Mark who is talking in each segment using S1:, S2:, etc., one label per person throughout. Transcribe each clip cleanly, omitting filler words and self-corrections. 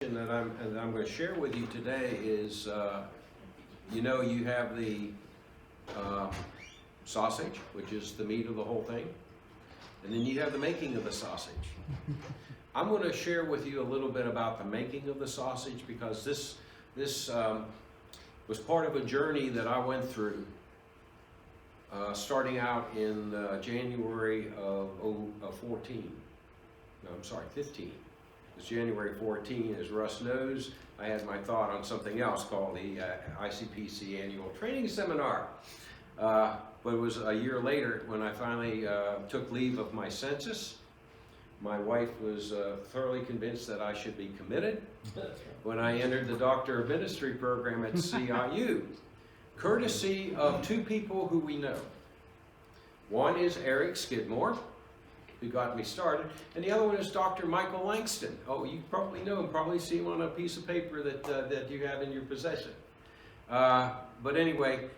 S1: that I'm going to share with you today is, you have the sausage, which is the meat of the whole thing, and then you have the making of the sausage. I'm going to share with you a little bit about the making of the sausage because this was part of a journey that I went through starting out in January of 15. It's January 14, as Russ knows. I had my thought on something else called the ICPC Annual Training Seminar. But it was a year later when I finally took leave of my census. My wife was thoroughly convinced that I should be committed when I entered the Doctor of Ministry program at CIU, courtesy of two people who we know. One is Eric Skidmore, who got me started, and the other one is Dr. Michael Langston. Oh, you probably know him, probably see him on a piece of paper that you have in your possession. But anyway,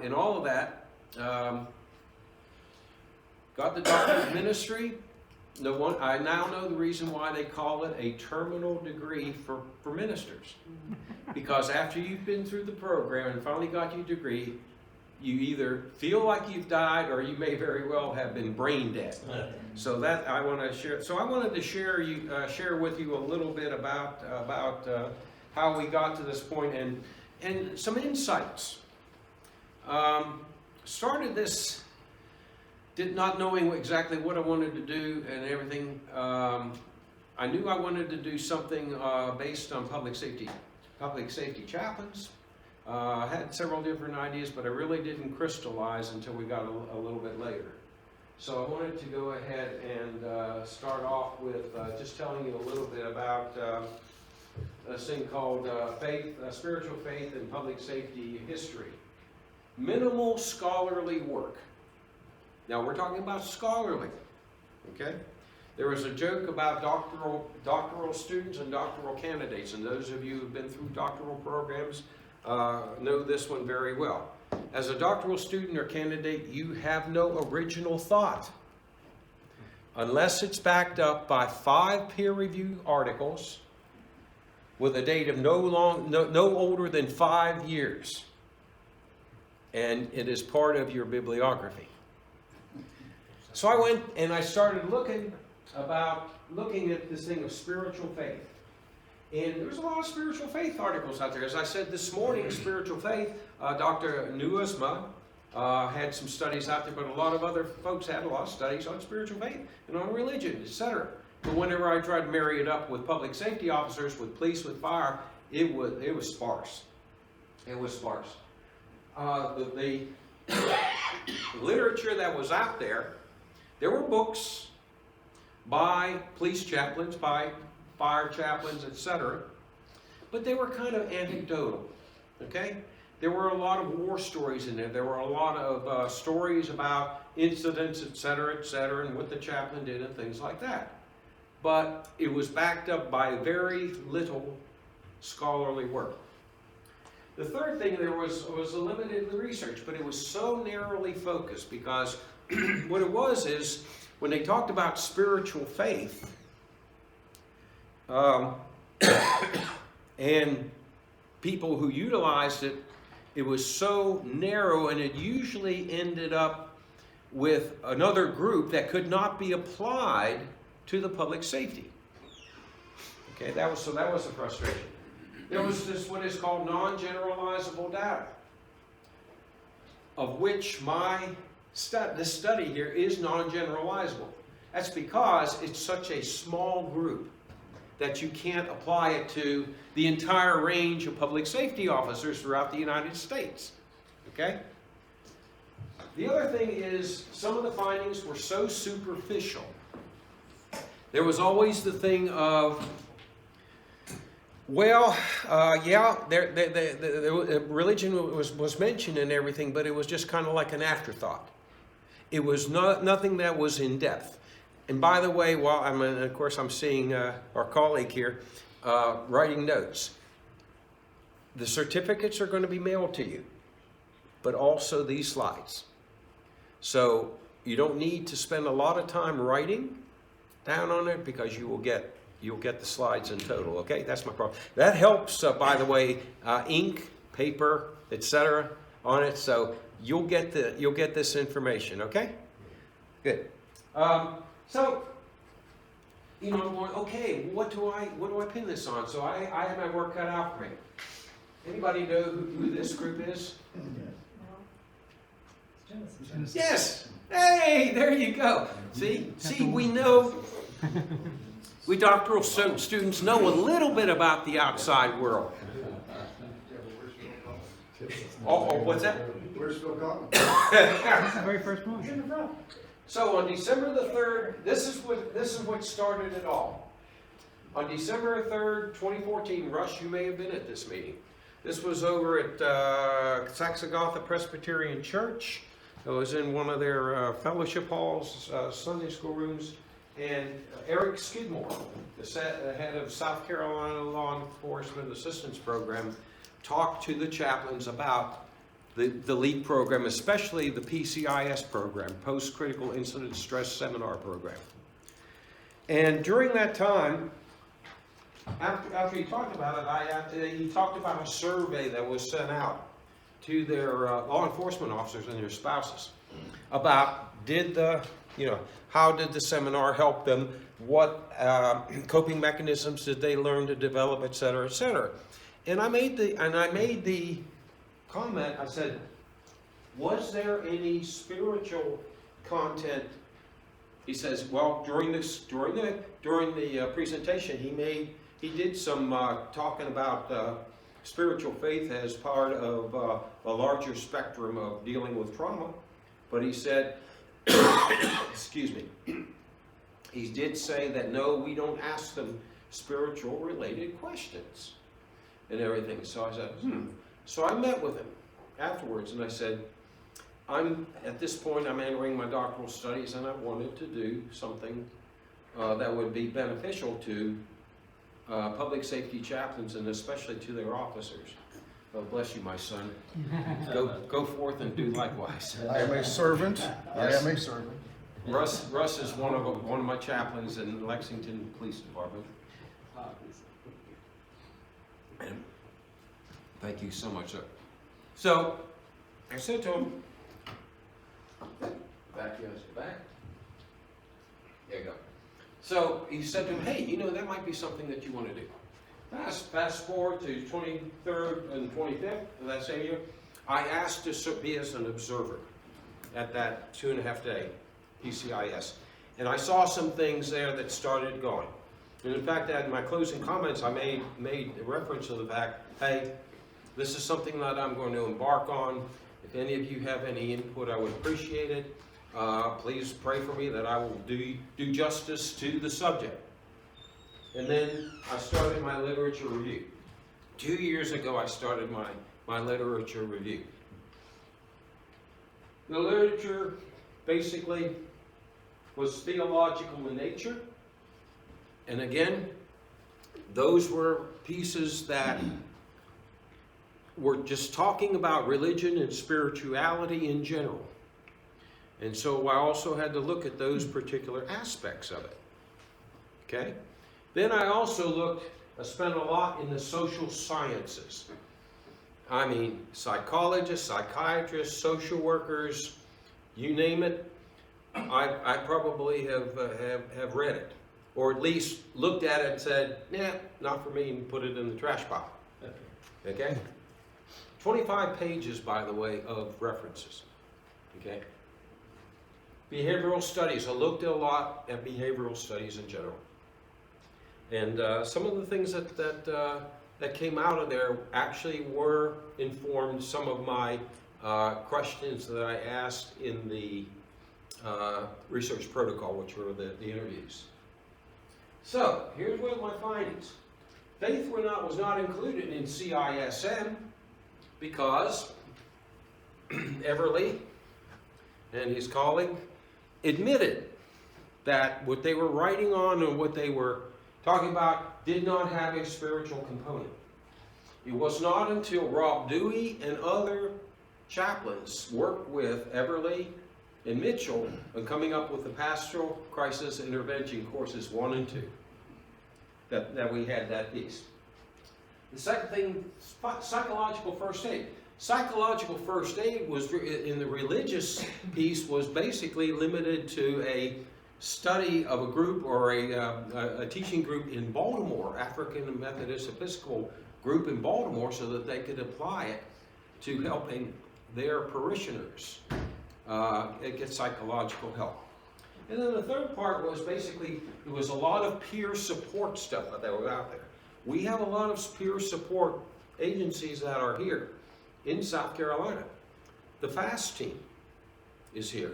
S1: in all of that, got the Doctor of Ministry. I now know the reason why they call it a terminal degree for ministers. Because after you've been through the program and finally got your degree, you either feel like you've died or you may very well have been brain dead. So that I want to share. So I wanted to share with you a little bit about how we got to this point and some insights. Started this not knowing exactly what I wanted to do and everything. I knew I wanted to do something based on public safety chaplains. I had several different ideas, but I really didn't crystallize until we got a little bit later. So I wanted to go ahead and start off with just telling you a little bit about this thing called spiritual faith and public safety history. Minimal scholarly work. Now we're talking about scholarly, okay? There was a joke about doctoral students and doctoral candidates, and those of you who've been through doctoral programs know this one very well. As a doctoral student or candidate, you have no original thought unless it's backed up by 5 peer-reviewed articles with a date of no older than 5 years, and it is part of your bibliography. So I went and I started looking at this thing of spiritual faith. And there's a lot of spiritual faith articles out there. As I said this morning, spiritual faith, Dr. Nuasma had some studies out there, but a lot of other folks had a lot of studies on spiritual faith and on religion, etc. But whenever I tried to marry it up with public safety officers, with police, with fire, it was sparse. It was sparse. The literature that was out there were books by police chaplains, by fire chaplains, etc. But they were kind of anecdotal, okay? There were a lot of war stories in there. There were a lot of stories about incidents, etc., and what the chaplain did and things like that. But it was backed up by very little scholarly work. The third thing there was a limited research, but it was so narrowly focused because what it was is when they talked about spiritual faith, and people who utilized it, it was so narrow, and it usually ended up with another group that could not be applied to the public safety. Okay, that was a frustration. There was this what is called non-generalizable data, of which this study here is non-generalizable. That's because it's such a small group that you can't apply it to the entire range of public safety officers throughout the United States. Okay? The other thing is some of the findings were so superficial. There was always the thing of, well, religion was mentioned and everything, but it was just kind of like an afterthought. It was nothing that was in depth. And by the way, of course I'm seeing our colleague here writing notes. The certificates are going to be mailed to you, but also these slides. So you don't need to spend a lot of time writing down on it because you will get you'll get the slides in total, okay? That's my problem. That helps, by the way, ink, paper, etc. on it, so you'll get this information, okay? Good. So, you know, I'm going, okay, what do I pin this on? So I have my work cut out for me. Anybody know who this group is? Yes. Hey, there you go. See, we know. We doctoral students know a little bit about the outside world. Oh, what's that?
S2: Where's Phil Collins?
S3: That's the very first one.
S1: So on December the 3rd, this is what started it all. On December 3rd, 2014, Russ, you may have been at this meeting. This was over at Saxagatha Presbyterian Church. It was in one of their fellowship halls, Sunday school rooms. And Eric Skidmore, the head of South Carolina Law Enforcement Assistance Program, talked to the chaplains about the LEAP program, especially the PCIS program, Post Critical Incident Stress Seminar program. And during that time, after he talked about it, he talked about a survey that was sent out to their law enforcement officers and their spouses about how did the seminar help them, what coping mechanisms did they learn to develop, et cetera, et cetera. And I made the comment, I said, was there any spiritual content? He says, well, during the presentation, he did some talking about spiritual faith as part of a larger spectrum of dealing with trauma. But he said, excuse me, he did say that no, we don't ask them spiritual related questions and everything. So I said, So I met with him afterwards and I said, at this point I'm entering my doctoral studies and I wanted to do something that would be beneficial to public safety chaplains and especially to their officers. Oh, bless you, my son. Go forth and do likewise.
S2: I am a servant.
S1: Yes.
S2: I am a servant.
S1: Russ is one of my chaplains in Lexington Police Department. Thank you so much, sir. So I said to him, back. There you go. So he said to him, hey, that might be something that you want to do. Fast forward to 23rd and 25th of that same year, I asked to be as an observer at that 2.5-day PCIS. And I saw some things there that started going. And in fact, in my closing comments, I made reference to the fact, hey, this is something that I'm going to embark on. If any of you have any input, I would appreciate it. Please pray for me that I will do justice to the subject. And then I started my literature review. 2 years ago, I started my literature review. The literature basically was theological in nature. And again, those were pieces that were just talking about religion and spirituality in general. And so I also had to look at those particular aspects of it. Okay? Then I also spent a lot in the social sciences. I mean, psychologists, psychiatrists, social workers, you name it, I probably have read it. Or at least looked at it and said, nah, not for me, and put it in the trash pile. Okay? 25 pages, by the way, of references. Okay? Behavioral studies. I looked a lot at behavioral studies in general. And some of the things that came out of there actually informed some of my questions that I asked in the research protocol, which were the interviews. So, here's one of my findings. Faith was not included in CISM because Everly and his colleague admitted that what they were writing on and what they were talking about did not have a spiritual component. It was not until Rob Dewey and other chaplains worked with Everly and Mitchell on coming up with the Pastoral Crisis Intervention Courses 1 and 2 that we had that piece. The second thing, psychological first aid. Psychological first aid was, in the religious piece, was basically limited to a study of a group or a teaching group in Baltimore, African Methodist Episcopal group in Baltimore, so that they could apply it to helping their parishioners get psychological help. And then the third part was basically, there was a lot of peer support stuff that was out there. We have a lot of peer support agencies that are here in South Carolina. The FAST team is here.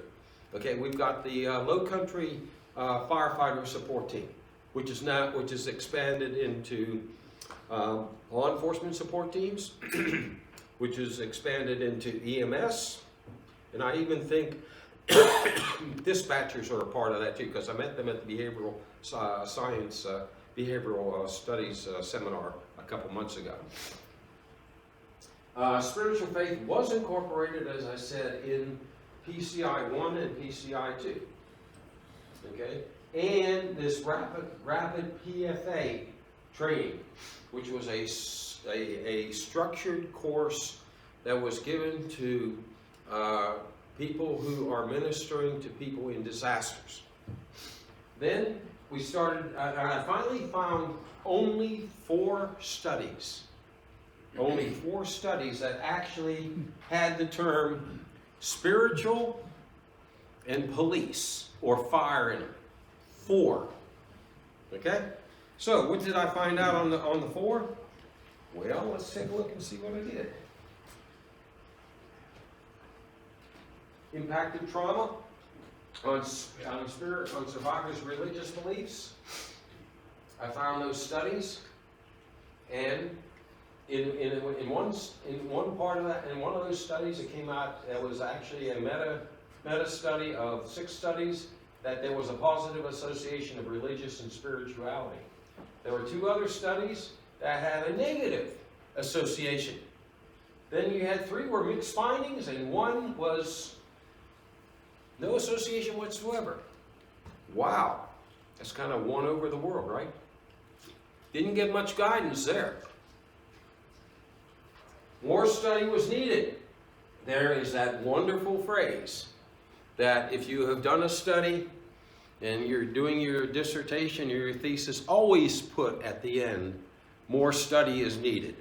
S1: Okay, we've got the Low Country Firefighter Support Team, which is expanded into law enforcement support teams, which is expanded into EMS, and I even think dispatchers are a part of that too, because I met them at the behavioral science, behavioral studies seminar a couple months ago. Spiritual faith was incorporated, as I said, in PCI 1 and PCI 2. Okay, and this rapid PFA training, which was a structured course that was given to people who are ministering to people in disasters. Then we started, I finally found only 4 studies that actually had the term spiritual and police or fire in them. 4. Okay? So what did I find out on the 4? Well, let's take a look and see what I did. Impacted trauma on survivors' religious beliefs. I found those studies, and in one part of that, in one of those studies, it came out that was actually a meta study of 6 studies, that there was a positive association of religious and spirituality. There were 2 other studies that had a negative association. Then you had 3 were mixed findings, and 1 was no association whatsoever. Wow, that's kind of one over the world, right? Didn't get much guidance there. More study was needed. There is that wonderful phrase that if you have done a study and you're doing your dissertation or your thesis, always put at the end, more study is needed,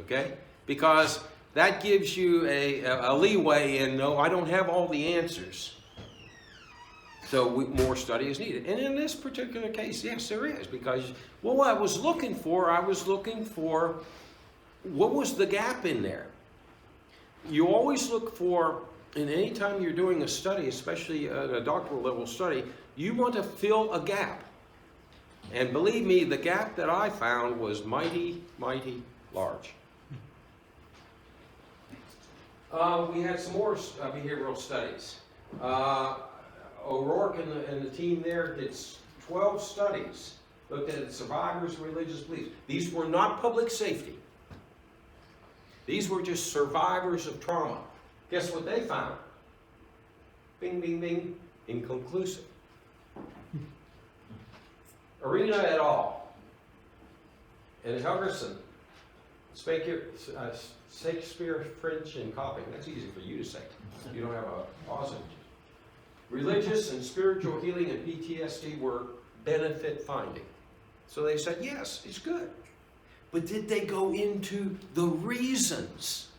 S1: okay? Because that gives you a leeway in, no, I don't have all the answers. So more study is needed. And in this particular case, yes, there is. Because what I was looking for what was the gap in there. You always look for, and any time you're doing a study, especially a doctoral level study, you want to fill a gap. And believe me, the gap that I found was mighty, mighty large. We had some more behavioral studies. O'Rourke and the team there did 12 studies, looked at survivors' religious beliefs. These were not public safety. These were just survivors of trauma. Guess what they found? Bing, bing, bing, inconclusive. Arena et al. And Helgerson, Shakespeare, French, and copying. That's easy for you to say. You don't have a positive. Religious and spiritual healing and PTSD were benefit finding. So they said, yes, it's good. But did they go into the reasons?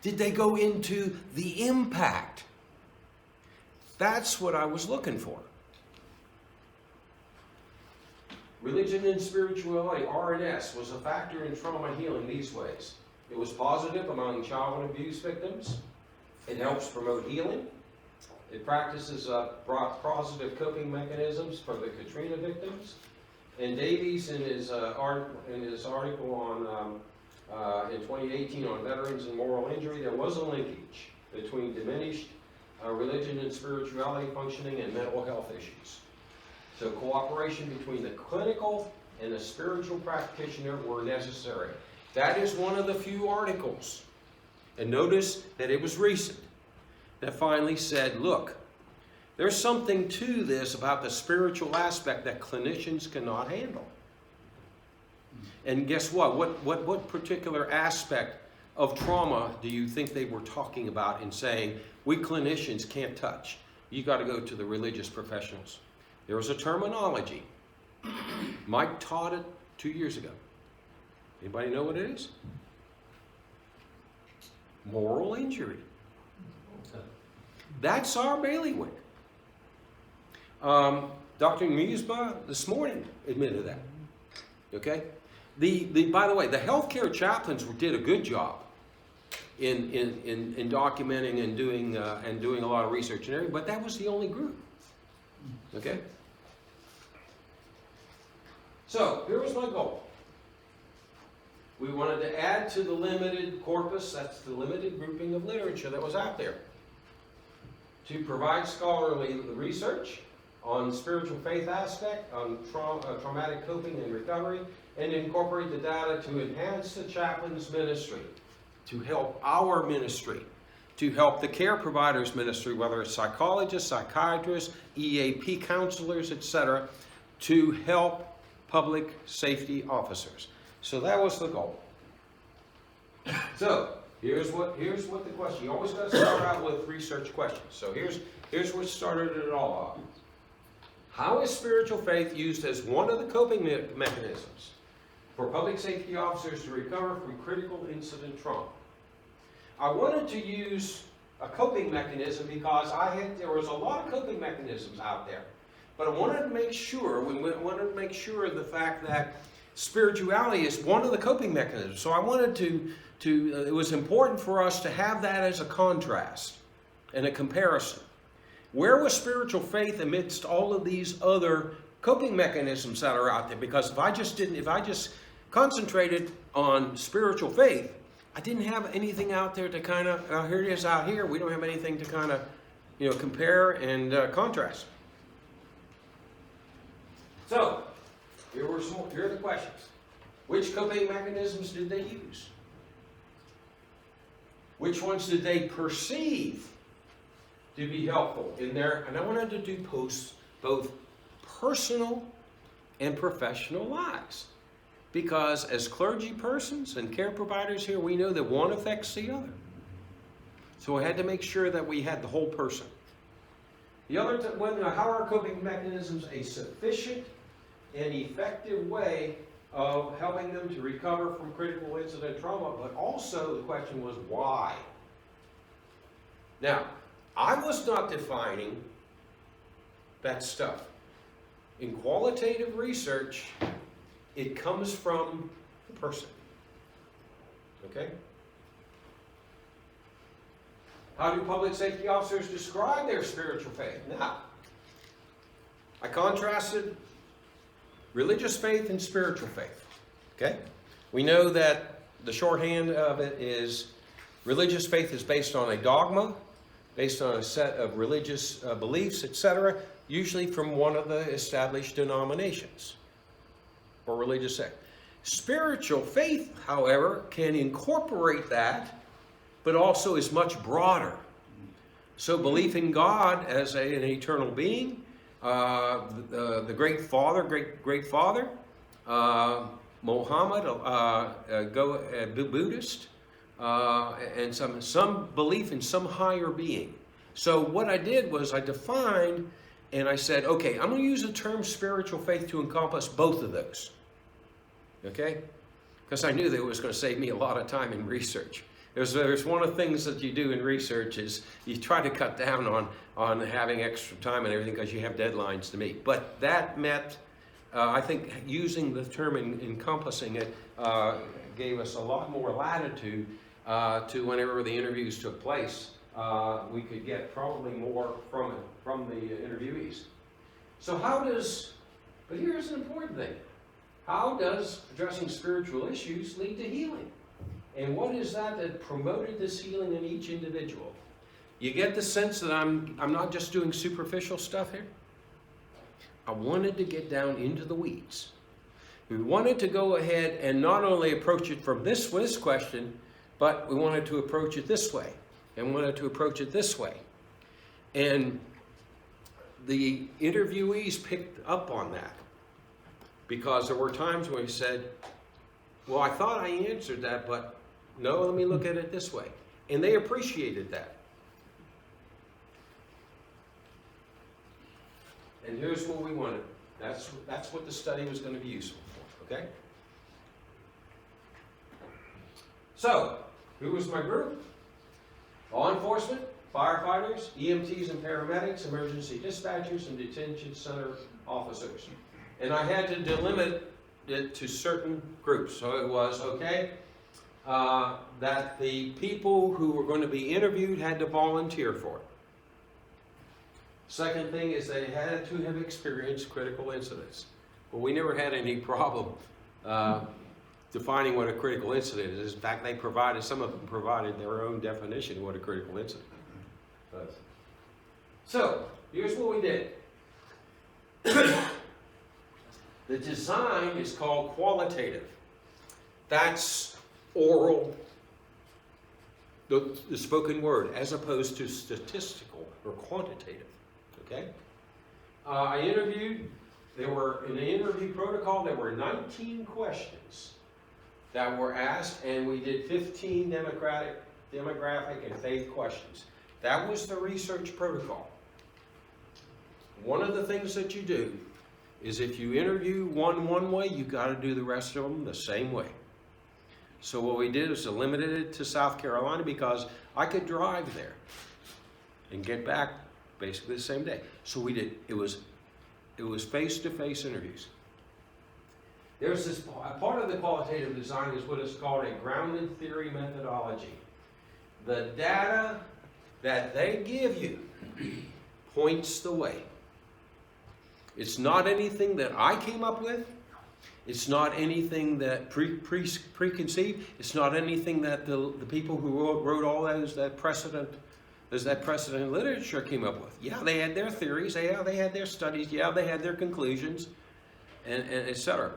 S1: Did they go into the impact? That's what I was looking for. Religion and spirituality, RNS, was a factor in trauma healing these ways. It was positive among child abuse victims. It helps promote healing. It practices positive coping mechanisms for the Katrina victims. And Davies, in his article on in 2018 on veterans and moral injury, there was a linkage between diminished religion and spirituality functioning and mental health issues. So cooperation between the clinical and the spiritual practitioner were necessary. That is one of the few articles, and notice that it was recent, that finally said, look, there's something to this about the spiritual aspect that clinicians cannot handle. And guess what? What particular aspect of trauma do you think they were talking about in saying, we clinicians can't touch? You got to go to the religious professionals. There was a terminology. Mike taught it 2 years ago. Anybody know what it is? Moral injury. That's our bailiwick. Dr. Musba this morning admitted that. Okay? By the way, the healthcare chaplains did a good job in documenting and doing a lot of research and everything, but that was the only group. Okay? So, here was my goal. We wanted to add to the limited corpus, that's the limited grouping of literature that was out there, to provide scholarly research on spiritual faith aspect, on traumatic coping and recovery, and incorporate the data to enhance the chaplain's ministry, to help our ministry, to help the care providers ministry, whether it's psychologists, psychiatrists, EAP counselors, etc., to help public safety officers. So that was the goal. So here's what the question. You always got to start out with research questions. So here's what started it all off. How is spiritual faith used as one of the coping mechanisms for public safety officers to recover from critical incident trauma? I wanted to use a coping mechanism because there was a lot of coping mechanisms out there. But I wanted to make sure, of the fact that spirituality is one of the coping mechanisms. So I wanted it was important for us to have that as a contrast and a comparison. Where was spiritual faith amidst all of these other coping mechanisms that are out there? Because if I just concentrated on spiritual faith, I didn't have anything out there to kind of, here it is out here, we don't have anything to kind of, compare and contrast. So, here are the questions. Which coping mechanisms did they use? Which ones did they perceive to be helpful in their, and I wanted to do both personal and professional lives. Because as clergy persons and care providers here, we know that one affects the other. So I had to make sure that we had the whole person. The other, how are coping mechanisms a sufficient and effective way of helping them to recover from critical incident trauma? But also the question was why? Now, I was not defining that stuff. In qualitative research, it comes from the person. Okay? How do public safety officers describe their spiritual faith? Now, I contrasted religious faith and spiritual faith. Okay? We know that the shorthand of it is religious faith is based on a dogma, based on a set of religious beliefs, etc., usually from one of the established denominations or religious sect. Spiritual faith, however, can incorporate that, but also is much broader. So belief in God as an eternal being, the great father, great father, Mohammed, Buddhist, and some belief in some higher being. So what I did was I defined and I said, okay, I'm going to use the term spiritual faith to encompass both of those. Okay? Because I knew that it was going to save me a lot of time in research. There's one of the things that you do in research is you try to cut down on having extra time and everything because you have deadlines to meet. But that meant, I think, using the term encompassing it gave us a lot more latitude to whenever the interviews took place. We could get probably more from the interviewees. So but here's an important thing. How does addressing spiritual issues lead to healing? And what is that promoted this healing in each individual? You get the sense that I'm not just doing superficial stuff here. I wanted to get down into the weeds. We wanted to go ahead and not only approach it from this question, but we wanted to approach it this way, and wanted to approach it this way. And the interviewees picked up on that, because there were times when we said, well, I thought I answered that, but no, let me look at it this way. And they appreciated that. And here's what we wanted. That's what the study was going to be useful for, okay? So, who was my group? Law enforcement, firefighters, EMTs and paramedics, emergency dispatchers, and detention center officers. And I had to delimit it to certain groups. So it was, okay, that the people who were going to be interviewed had to volunteer for it. Second thing is they had to have experienced critical incidents. Well, we never had any problem defining what a critical incident is. In fact, some of them provided their own definition of what a critical incident was. So, here's what we did. The design is called qualitative. That's oral, the spoken word, as opposed to statistical or quantitative. Okay? I interviewed, in the interview protocol, there were 19 questions that were asked, and we did 15 demographic and faith questions. That was the research protocol. One of the things that you do is if you interview one way, you got to do the rest of them the same way. So what we did is limited it to South Carolina because I could drive there and get back basically the same day. So we did, it was face-to-face interviews. There's this, part of the qualitative design is what is called a grounded theory methodology. The data that they give you points the way. It's not anything that I came up with. It's not anything that preconceived. It's not anything that the people who wrote all that precedent literature came up with. Yeah, they had their theories. Yeah, they had their studies. Yeah, they had their conclusions, and etc.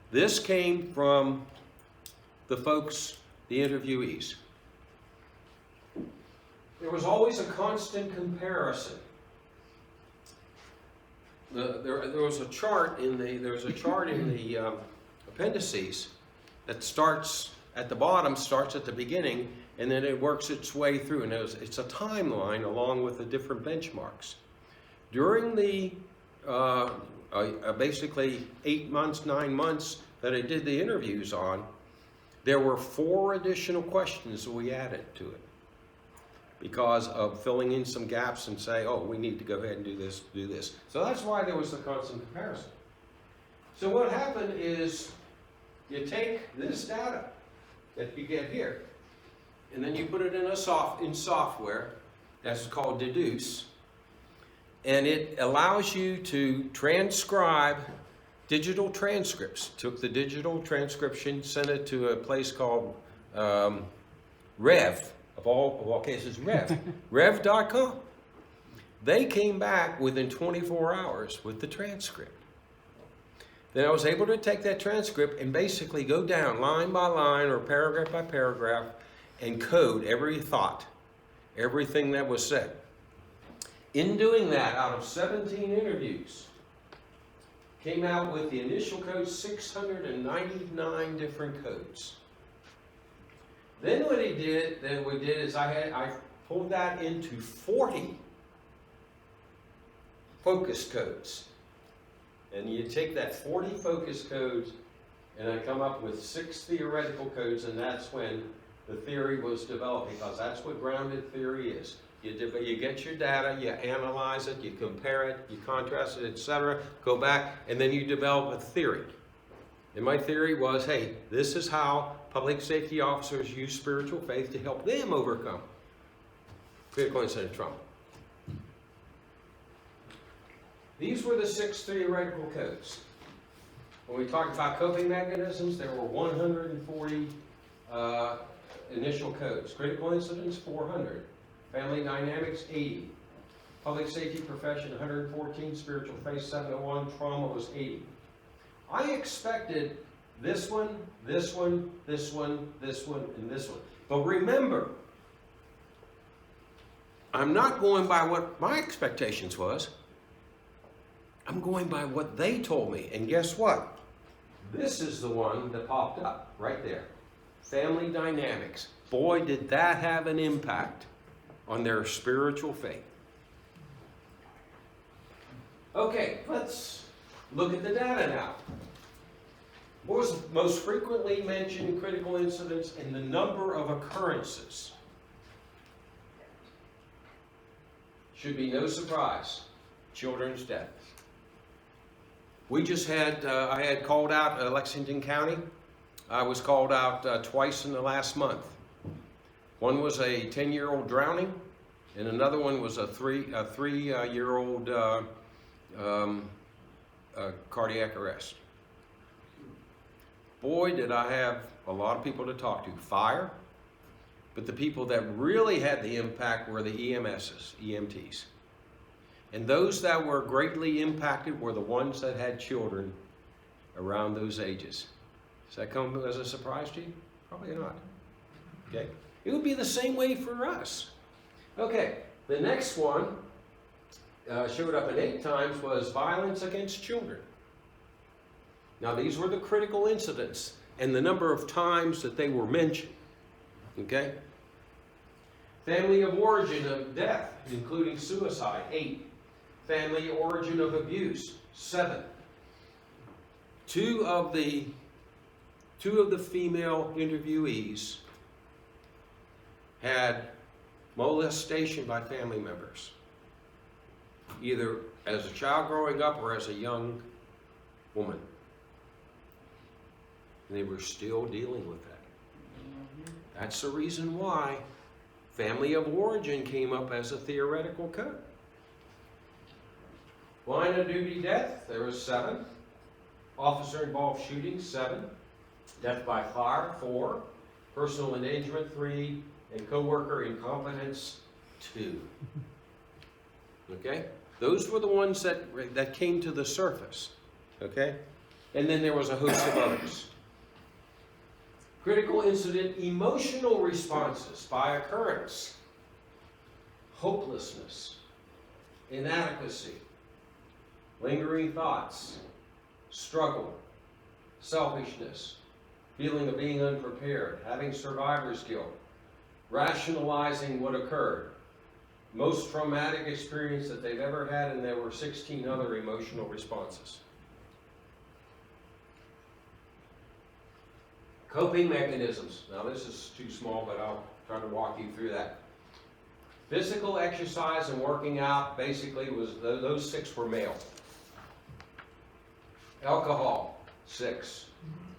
S1: This came from the folks, the interviewees. There was always a constant comparison. There was a chart in the appendices that starts at the bottom, starts at the beginning, and then it works its way through. And it's a timeline along with the different benchmarks. During the basically 8 months, 9 months that I did the interviews on, there were 4 additional questions that we added to it because of filling in some gaps and say, oh, we need to go ahead and do this. So that's why there was a constant comparison. So what happened is you take this data that you get here, and then you put it in software that's called Deduce, and it allows you to transcribe digital transcripts. Took the digital transcription, sent it to a place called Rev, of all cases, Rev.com. They came back within 24 hours with the transcript. Then I was able to take that transcript and basically go down line by line or paragraph by paragraph and code every thought, everything that was said. In doing that, out of 17 interviews, came out with the initial code 699 different codes. Then what we did is I pulled that into 40 focus codes. And you take that 40 focus codes, and I come up with 6 theoretical codes, and that's when the theory was developed, because that's what grounded theory is. You get your data, you analyze it, you compare it, you contrast it, etc. Go back, and then you develop a theory. And my theory was, hey, this is how public safety officers use spiritual faith to help them overcome critical incident trauma. These were the 6 theoretical codes. When we talk about coping mechanisms, there were 140 initial codes. Critical incidents, 400. Family dynamics, 80. Public safety profession, 114. Spiritual faith, 701. Trauma was 80. I expected this one, this one, this one, this one, and this one. But remember, I'm not going by what my expectations was. I'm going by what they told me. And guess what? This is the one that popped up right there. Family dynamics. Boy, did that have an impact on their spiritual faith. Okay, let's look at the data now. What was the most frequently mentioned critical incidents and the number of occurrences? Should be no surprise. Children's deaths. We just had, I had called out Lexington County. I was called out twice in the last month. One was a 10-year-old drowning, and another one was a three-year-old cardiac arrest. Boy, did I have a lot of people to talk to. Fire, but the people that really had the impact were the EMTs. And those that were greatly impacted were the ones that had children around those ages. Does that come as a surprise to you? Probably not. Okay? It would be the same way for us. Okay, the next one showed up at 8 times was violence against children. Now these were the critical incidents and the number of times that they were mentioned. Okay? Family of origin of death, including suicide, 8. Family origin of abuse, 7. Two of the female interviewees had molestation by family members, either as a child growing up or as a young woman. And they were still dealing with that. That's the reason why family of origin came up as a theoretical code. Line of duty death, there was 7. Officer involved shooting, 7. Death by fire, 4. Personal endangerment, 3. And co-worker incompetence, 2. Okay? Those were the ones that came to the surface. Okay? And then there was a host of others. Critical incident emotional responses by occurrence. Hopelessness, inadequacy, lingering thoughts, struggle, selfishness, feeling of being unprepared, having survivor's guilt, rationalizing what occurred, most traumatic experience that they've ever had, and there were 16 other emotional responses. Coping mechanisms. Now this is too small, but I'll try to walk you through that. Physical exercise and working out basically was, those 6 were male. Alcohol, 6.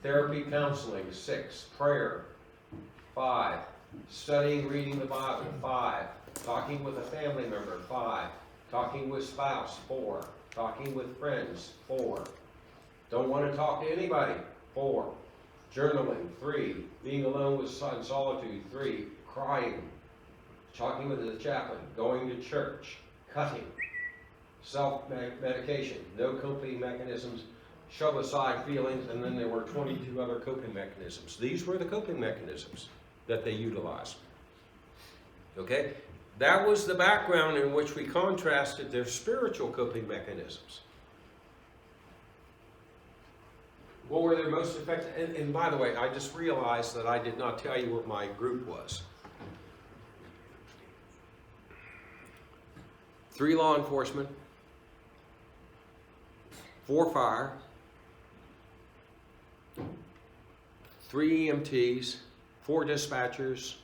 S1: Therapy, counseling, 6. Prayer, 5. Studying, reading the Bible, 5. Talking with a family member, 5. Talking with spouse, 4. Talking with friends, 4. Don't want to talk to anybody, 4. Journaling, 3. Being alone with solitude, 3. Crying. Talking with the chaplain. Going to church. Cutting. Self-medication. No coping mechanisms. Shove aside feelings. And then there were 22 other coping mechanisms. These were the coping mechanisms that they utilized. Okay? That was the background in which we contrasted their spiritual coping mechanisms. What were their most effective? And by the way, I just realized that I did not tell you what my group was. 3 law enforcement, 4 fire, 3 EMTs, 4 dispatchers,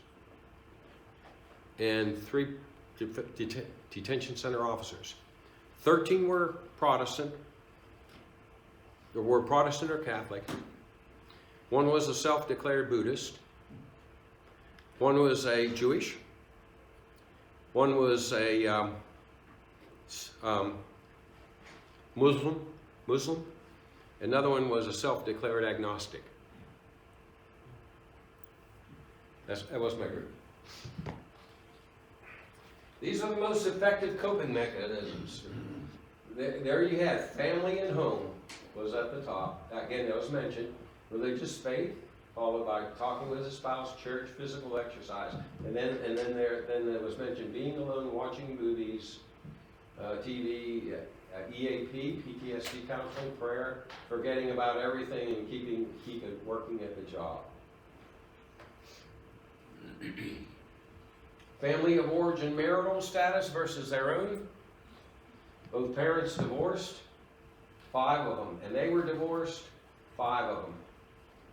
S1: and 3 detention center officers. 13 were Protestant. They were Protestant or Catholic. 1 was a self-declared Buddhist. 1 was a Jewish. 1 was a Muslim. Another one was a self-declared agnostic. That was my group. These are the most effective coping mechanisms. There you have family and home was at the top. Again, that was mentioned. Religious faith, followed by talking with a spouse, church, physical exercise, and then there was mentioned being alone, watching movies, TV, EAP, PTSD counseling, prayer, forgetting about everything and keep it working at the job. Family of origin marital status versus their own. Both parents divorced, 5 of them. And they were divorced, 5 of them.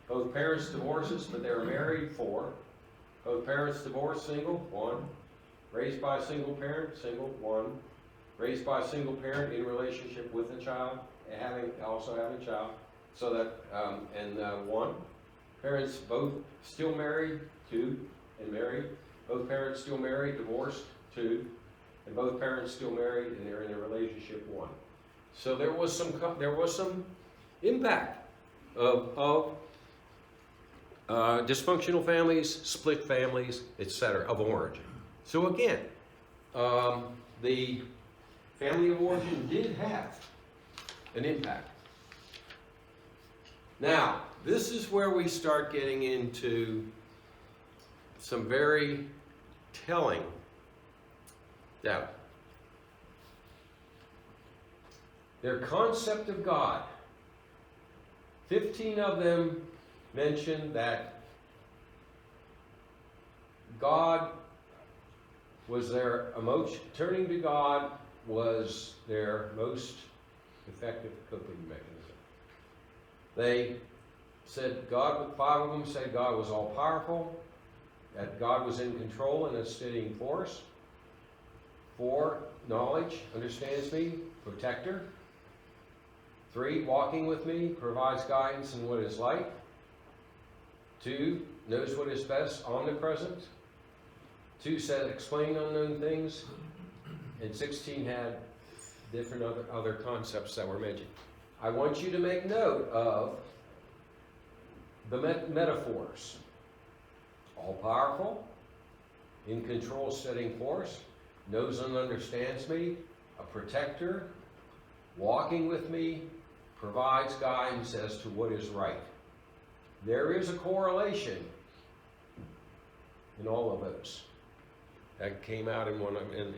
S1: Both parents divorces, but they were married, 4. Both parents divorced, single, 1. Raised by a single parent, single, 1. Raised by a single parent in relationship with a child, also having a child. So that, 1. Parents both still married, 2. And married. Both parents still married, divorced, 2. And both parents still married and they're in a relationship, 1. So there was some impact of dysfunctional families, split families, etc. of origin. So again, the family of origin did have an impact. Now, this is where we start getting into some very telling data. Their concept of God. 15 of them mentioned that God was their emotion, turning to God was their most effective coping mechanism. They said 5 of them said God was all powerful, that God was in control and a steadying force. 4, knowledge, understands me, protector. 3, walking with me, provides guidance in what is like. 2, knows what is best, omnipresent. 2 said explain unknown things. And 16 had different other concepts that were mentioned. I want you to make note of the metaphors. All powerful, in control, setting force, knows and understands me, a protector, walking with me, provides guidance as to what is right. There is a correlation in all of those. That came out in one of, and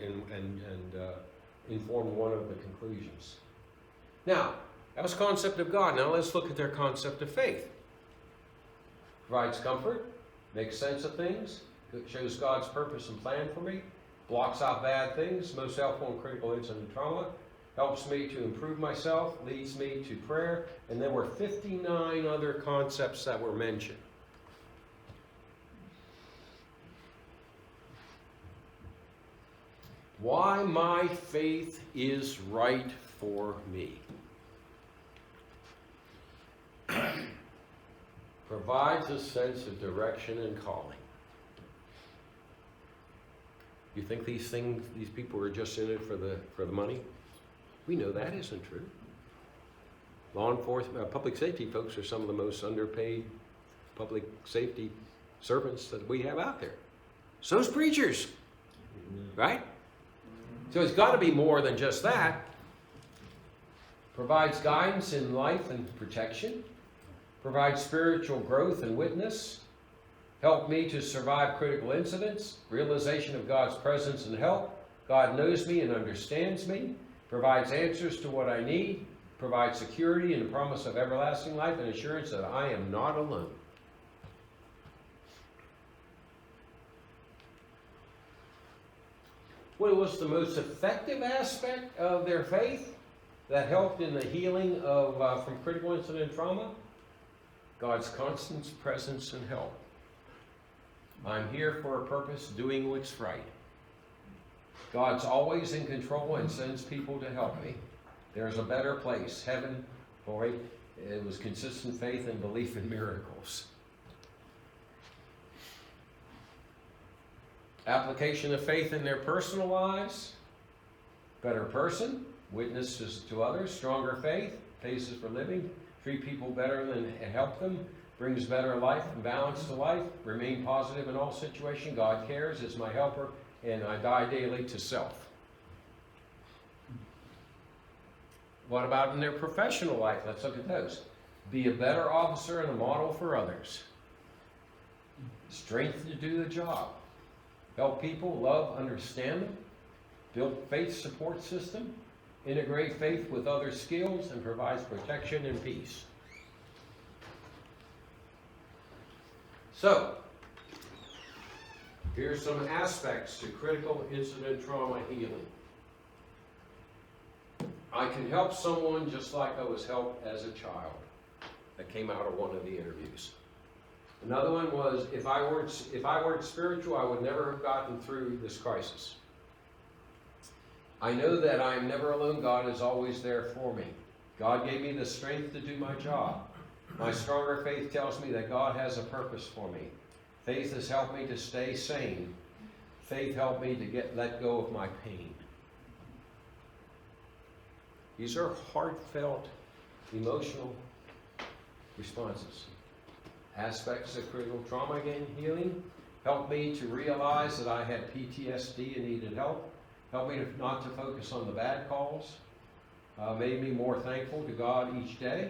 S1: informed one of the conclusions. Now, that was concept of God. Now let's look at their concept of faith. Provides comfort, makes sense of things, shows God's purpose and plan for me, blocks out bad things, most helpful in critical incident trauma, helps me to improve myself, leads me to prayer, and there were 59 other concepts that were mentioned. Why my faith is right for me. Provides a sense of direction and calling. You think these people are just in it for the money? We know that isn't true. Law enforcement, public safety folks are some of the most underpaid public safety servants that we have out there. So's preachers, right? So it's got to be more than just that. Provides guidance in life and protection. Provides spiritual growth and witness. Help me to survive critical incidents. Realization of God's presence and help. God knows me and understands me. Provides answers to what I need. Provides security and the promise of everlasting life and assurance that I am not alone. What was the most effective aspect of their faith that helped in the healing of from critical incident trauma? God's constant presence and help. I'm here for a purpose, doing what's right. God's always in control and sends people to help me. There's a better place, heaven, boy. It was consistent faith and belief in miracles. Application of faith in their personal lives. Better person, witnesses to others, stronger faith, basis for living, treat people better than help them, brings better life and balance to life, remain positive in all situations. God cares, is my helper, and I die daily to self. What about in their professional life? Let's look at those. Be a better officer and a model for others. Strength to do the job. Help people, love, understand them. Build faith support system. integrate faith with other skills, and provides protection and peace. So, here's some aspects to critical incident trauma healing. I can help someone just like I was helped as a child. That came out of one of the interviews. Another one was, if I weren't spiritual, I would never have gotten through this crisis. I know that I am never alone. God is always there for me. God gave me the strength to do my job. My stronger faith tells me that God has a purpose for me. Faith has helped me to stay sane. Faith helped me to let go of my pain. These are heartfelt, emotional responses. Aspects of critical trauma healing helped me to realize that I had PTSD and needed help. Helped me not to focus on the bad calls. Made me more thankful to God each day.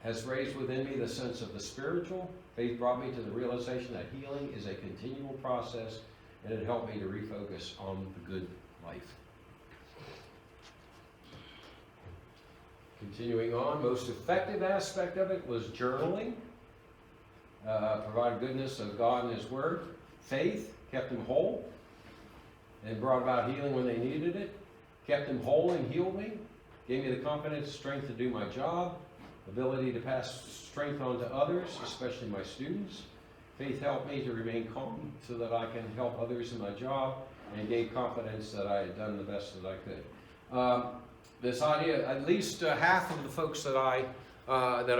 S1: Has raised within me the sense of the spiritual. Faith brought me to the realization that healing is a continual process, and it helped me to refocus on the good life. Continuing on, most effective aspect of it was journaling. Provided goodness of God and His Word. Faith kept them whole and brought about healing when they needed it. Kept them whole and healed me. Gave me the confidence, strength to do my job. Ability to pass strength on to others, especially my students. Faith helped me to remain calm so that I can help others in my job, and gave confidence that I had done the best that I could. This idea, at least half of the folks that I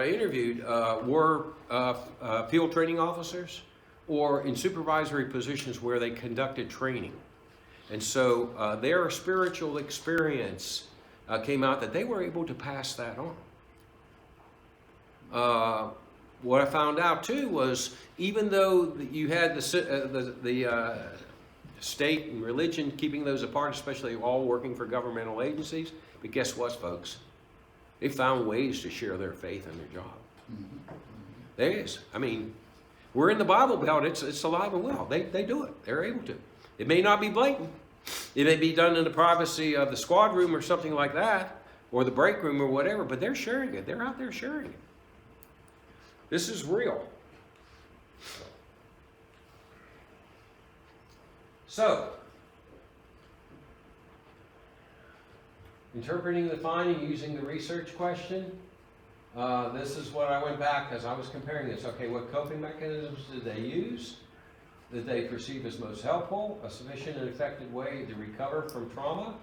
S1: interviewed were field training officers or in supervisory positions where they conducted training. And so their spiritual experience came out that they were able to pass that on. What I found out too was, even though you had the state and religion keeping those apart, especially all working for governmental agencies, but guess what, folks? They found ways to share their faith in their job. There is. I mean, we're in the Bible Belt. It's alive and well. They do it. They're able to. It may not be blatant. It may be done in the privacy of the squad room or something like that, or the break room or whatever, but they're sharing it. They're out there sharing it. This is real. So, interpreting the finding using the research question. This is what I went back as I was comparing this. Okay, what coping mechanisms did they use that they perceive as most helpful? A sufficient and effective way to recover from trauma.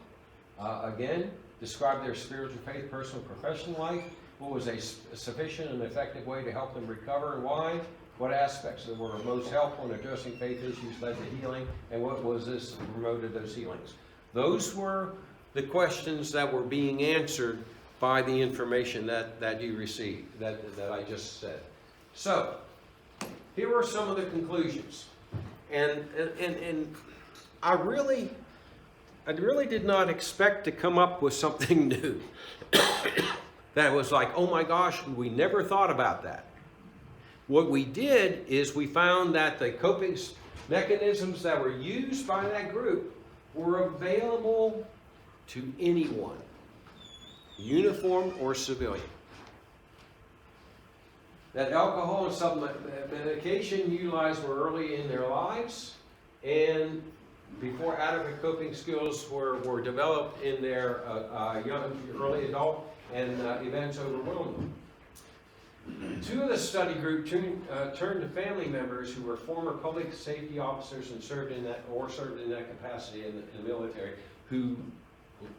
S1: Again, describe their spiritual faith, personal, professional life. What was a sufficient and effective way to help them recover, and why? What aspects that were most helpful in addressing faith issues led to healing, and what was this that promoted those healings? Those were the questions that were being answered by the information that you received, that I just said. So, here are some of the conclusions. And I really did not expect to come up with something new. That was like, oh my gosh, we never thought about that. What we did is we found that the coping mechanisms that were used by that group were available to anyone, uniform or civilian. That alcohol and self-medication utilized were early in their lives, and before adequate coping skills were developed in their young, early adult, and events overwhelmed them. Two of the study group turned to family members who were former public safety officers and served in that capacity in the military, who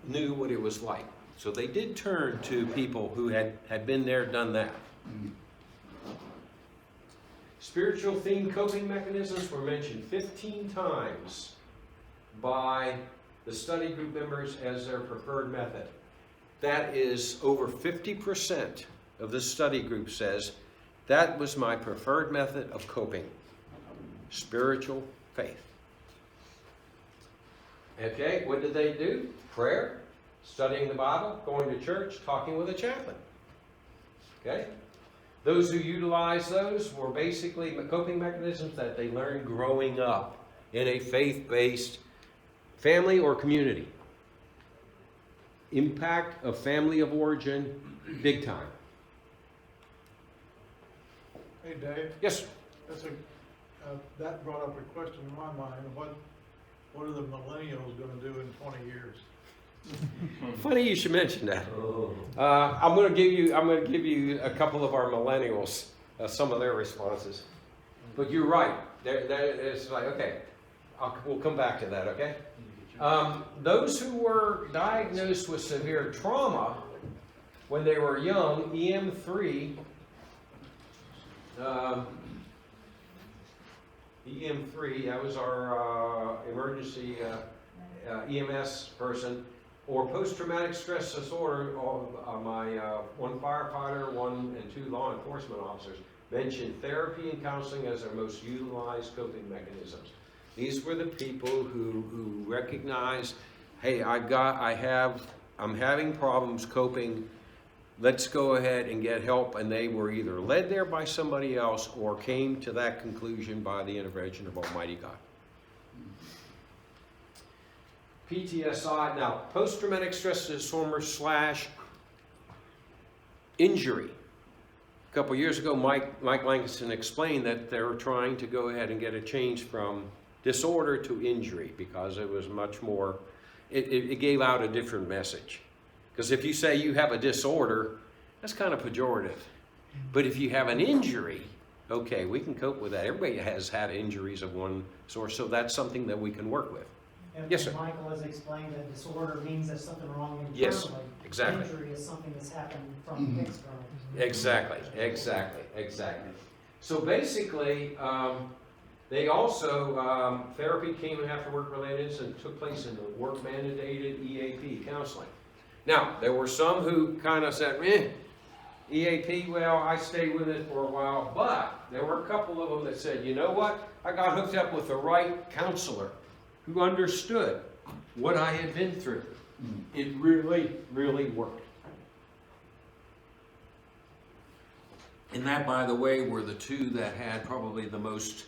S1: knew what it was like. So they did turn to people who had been there, done that. Spiritual themed coping mechanisms were mentioned 15 times by the study group members as their preferred method. That is over 50% of the study group says, that was my preferred method of coping. Spiritual faith. Okay, what did they do? Prayer, studying the Bible, going to church, talking with a chaplain. Okay? Those who utilized those were basically coping mechanisms that they learned growing up in a faith-based family or community. impact of family of origin, big time.
S4: Hey, Dave,
S1: Yes,
S4: that brought up a question in my mind. What are the millennials gonna do in 20 years?
S1: funny you should mention that. I'm going to give you a couple of our millennials, some of their responses. But you're right. It's like, okay, we'll come back to that, okay? Those who were diagnosed with severe trauma when they were young, EM3, that was our emergency EMS person, or post-traumatic stress disorder. My one firefighter, 1 and 2 law enforcement officers mentioned therapy and counseling as their most utilized coping mechanisms. These were the people who recognized, hey, I'm having problems coping. Let's go ahead and get help. And they were either led there by somebody else or came to that conclusion by the intervention of Almighty God. PTSI, now, post-traumatic stress disorder / injury. A couple years ago, Mike Langston explained that they were trying to go ahead and get a change from disorder to injury because it was much more, it gave out a different message. Because if you say you have a disorder, that's kind of pejorative. But if you have an injury, okay, we can cope with that. Everybody has had injuries of one sort, so that's something that we can work with.
S3: And
S1: Yes, sir.
S3: Michael has explained that disorder means there's something wrong internally.
S1: Yes, exactly.
S3: Injury is something that's happened from external.
S1: Exactly. So basically, they also, therapy came after work-related and took place in the work-mandated EAP counseling. Now, there were some who kind of said, EAP, well, I stayed with it for a while, but there were a couple of them that said, you know what, I got hooked up with the right counselor who understood what I had been through. It really, really worked. And that, by the way, were the two that had probably the most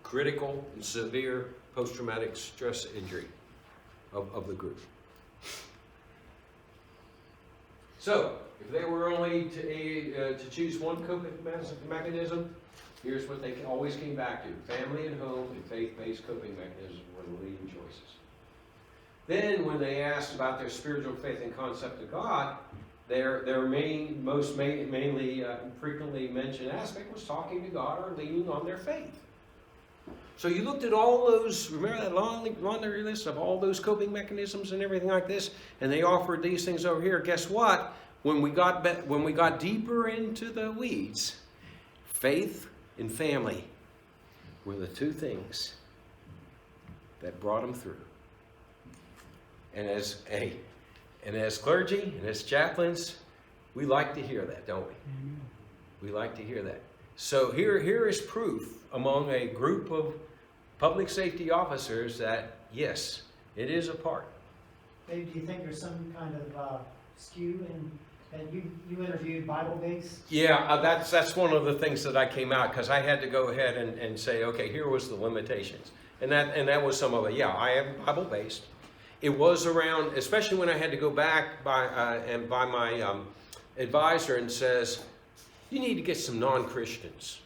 S1: critical and severe post-traumatic stress injury of the group. So, if they were only to choose one coping mechanism, here's what they always came back to. Family and home and faith-based coping mechanisms were the leading choices. Then, when they asked about their spiritual faith and concept of God, their mainly frequently mentioned aspect was talking to God or leaning on their faith. So you looked at all those, remember that laundry list of all those coping mechanisms and everything like this, and they offered these things over here. Guess what? When we got deeper into the weeds, faith and family were the two things that brought them through. And as clergy and as chaplains, we like to hear that, don't we? We like to hear that. So here is proof among a group of public safety officers that, yes, it is a part.
S3: Dave, do you think there's some kind of skew in that you interviewed Bible-based?
S1: Yeah, that's one of the things that I came out, because I had to go ahead and say, okay, here was the limitations. And that was some of it. Yeah, I am Bible-based. It was around, especially when I had to go back by my advisor and says, you need to get some non-Christians.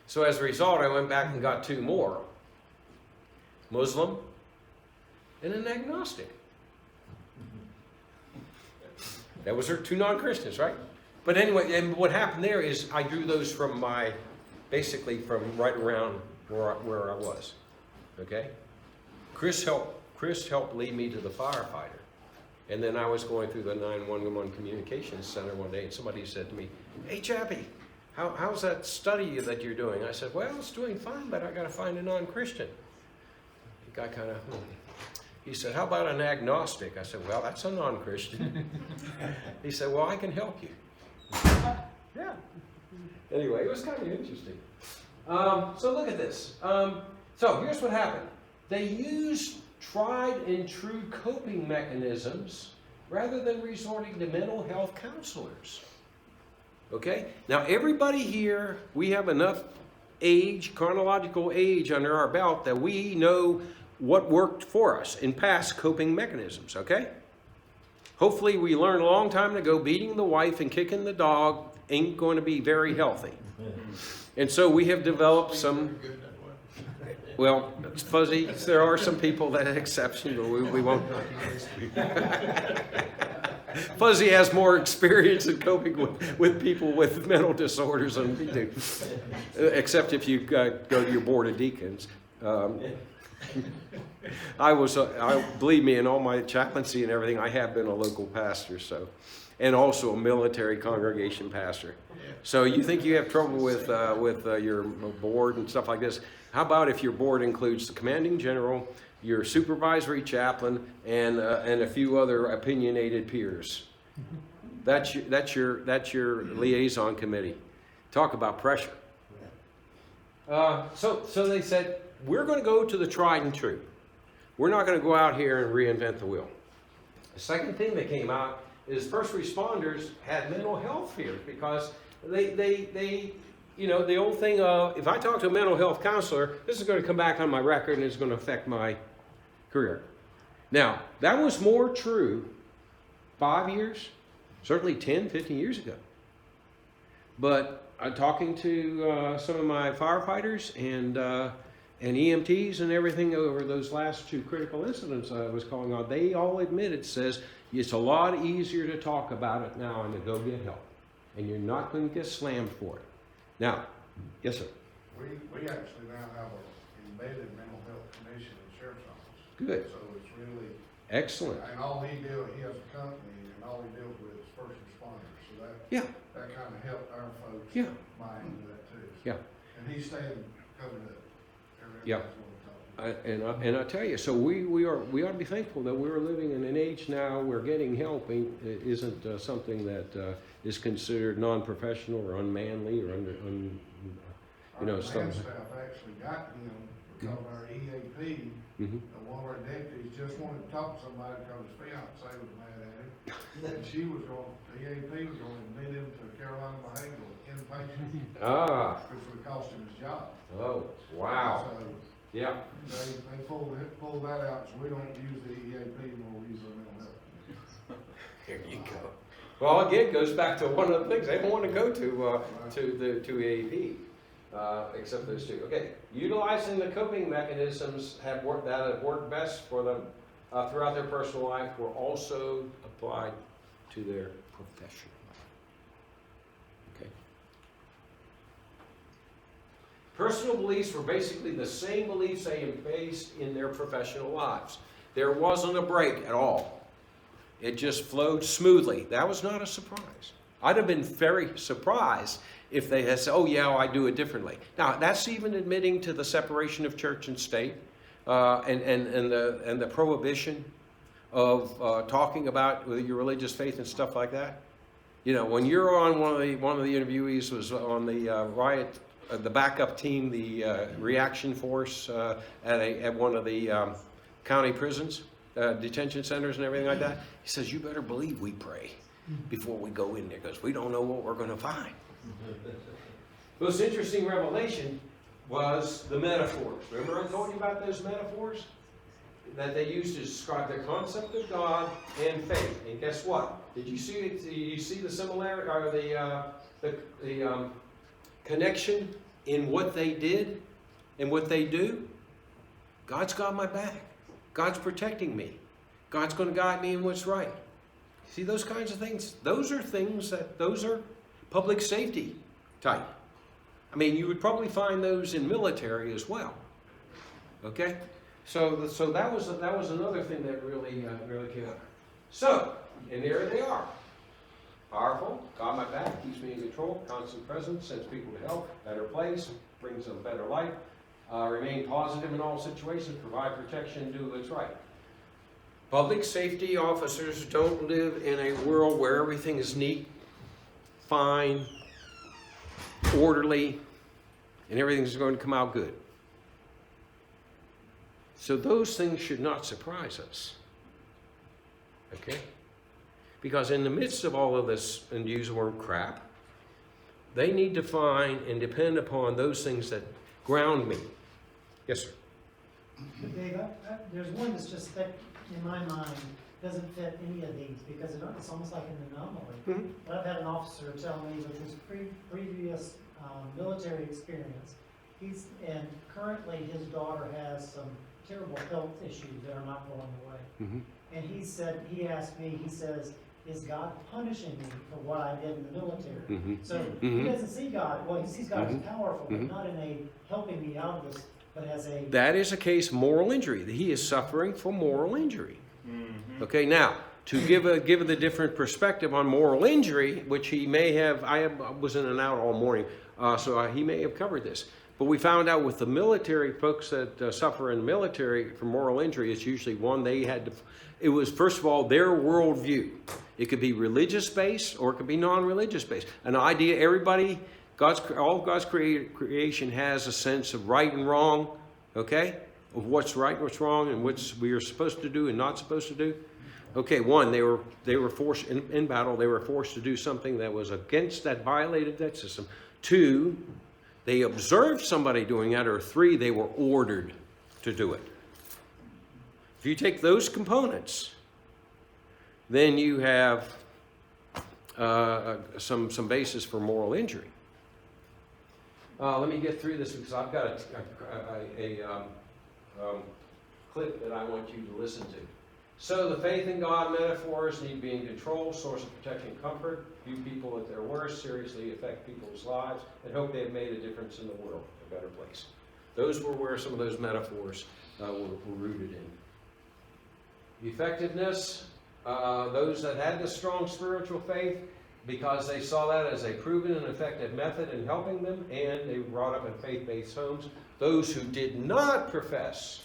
S1: So as a result, I went back and got 2 more. Muslim and an agnostic. That was her 2 non-Christians, right? But anyway, and what happened there is I drew those from basically from right around where I was. Okay? Chris helped lead me to the firefighter. And then I was going through the 911 communications center one day, and somebody said to me, hey, Chappie, how's that study that you're doing? I said, well, it's doing fine, but I got to find a non-Christian. The guy kind of, he said, how about an agnostic? I said, well, that's a non-Christian. He said, well, I can help you. Yeah. Anyway, it was kind of interesting. So look at this. So here's what happened. They used tried and true coping mechanisms rather than resorting to mental health counselors. Okay? Now everybody here, we have enough age, chronological age under our belt that we know what worked for us in past coping mechanisms, okay? Hopefully we learned a long time ago beating the wife and kicking the dog ain't going to be very healthy. And so we have developed some, well, it's fuzzy. There are some people that exception, but we won't. Fuzzy has more experience in coping with people with mental disorders than we do, except if you go to your board of deacons. Believe me, in all my chaplaincy and everything, I have been a local pastor, so, and also a military congregation pastor. So you think you have trouble with your board and stuff like this? How about if your board includes the commanding general, your supervisory chaplain, and a few other opinionated peers? That's your liaison committee. Talk about pressure. So they said, we're going to go to the tried and true. We're not going to go out here and reinvent the wheel. The second thing that came out is first responders had mental health fears because they you know, the old thing of, if I talk to a mental health counselor, this is going to come back on my record and it's going to affect my career. Now, that was more true 5 years, certainly 10, 15 years ago. But talking to some of my firefighters and EMTs and everything over those last two critical incidents I was calling on, they all admit it says it's a lot easier to talk about it now and to go get help. And you're not going to get slammed for it. Now, yes, sir.
S2: We actually now have an embedded mental health commission in the sheriff's office.
S1: Good.
S2: So it's really.
S1: Excellent.
S2: And all he has a company and all he deals with is first responders. So that kind of helped our folks buy into that too.
S1: Yeah.
S2: And he's staying covered up.
S1: Yeah. And I tell you, so we ought to be thankful that we're living in an age now where getting help isn't something that is considered non-professional or unmanly or
S2: Our command staff actually got him because of our EAP. One of our deputies just wanted to talk to somebody because his fiance was mad at him. And the EAP was going to admit him to Carolina Behavioral inpatient. Which would cost him his job.
S1: Oh, wow.
S2: So,
S1: yeah.
S2: They pulled that out, so we don't use the EAP when we use the mental health.
S1: There you go. Well, again, it goes back to one of the things they don't want to go to EAP, except those two. Okay, utilizing the coping mechanisms that have worked best for them throughout their personal life were also applied to their professional life. Okay. Personal beliefs were basically the same beliefs they embraced in their professional lives. There wasn't a break at all. It just flowed smoothly. That was not a surprise. I'd have been very surprised if they had said, oh yeah, I do it differently. Now, that's even admitting to the separation of church and state and the prohibition of talking about your religious faith and stuff like that. You know, when you're on one of the interviewees was on the riot, the backup team, the reaction force at one of the county prisons, detention centers and everything like that. He says, you better believe we pray before we go in there because we don't know what we're going to find. The most interesting revelation was the metaphors. Remember I told you about those metaphors that they used to describe the concept of God and faith. And guess what? Did you see it? You see the similarity or the connection in what they did and what they do? God's got my back. God's protecting me. God's going to guide me in what's right. See those kinds of things? Those are public safety type. I mean, you would probably find those in military as well. Okay? So that was another thing that really came out. So, and there they are. Powerful, got my back, keeps me in control, constant presence, sends people to help, better place, brings them a better life, remain positive in all situations, provide protection, do what's right. Public safety officers don't live in a world where everything is neat, fine, orderly, and everything's going to come out good. So those things should not surprise us. Okay? Because in the midst of all of this, and use the word crap, they need to find and depend upon those things that ground me. Yes, sir.
S3: But Dave, there's one that's just that, in my mind, doesn't fit any of these, because it's almost like an anomaly.
S1: Mhm.
S3: But I've had an officer tell me with his previous military experience, and currently his daughter has some terrible health issues that are not going away.
S1: Mhm.
S3: And he asked me, he says, is God punishing me for what I did in the military?
S1: Mhm.
S3: So
S1: Mhm.
S3: he doesn't see God, well, he sees God as
S1: Mhm.
S3: powerful, but
S1: Mhm.
S3: not in a helping me out of this, but as a,
S1: That is a case of moral injury. He is suffering from moral injury. Okay, now, to give the different perspective on moral injury, which he may have, I was in and out all morning, so he may have covered this. But we found out with the military folks that suffer in the military from moral injury, it's usually one they had to, it was first of all their worldview. It could be religious based or it could be non-religious based. An idea, everybody, all of God's creation has a sense of right and wrong, okay? Of what's right and what's wrong and what we are supposed to do and not supposed to do. Okay, one, they were forced in battle, they were forced to do something that was against that, violated that system. Two, they observed somebody doing that, or three, they were ordered to do it. If you take those components, then you have some basis for moral injury. Let me get through this because I've got a clip that I want you to listen to. So the faith in God metaphors need to be in control, source of protection, comfort, view people at their worst, seriously affect people's lives, and hope they have made a difference in the world, a better place. Those were where some of those metaphors were rooted in. Effectiveness, those that had the strong spiritual faith, because they saw that as a proven and effective method in helping them, and they were brought up in faith-based homes. Those who did not profess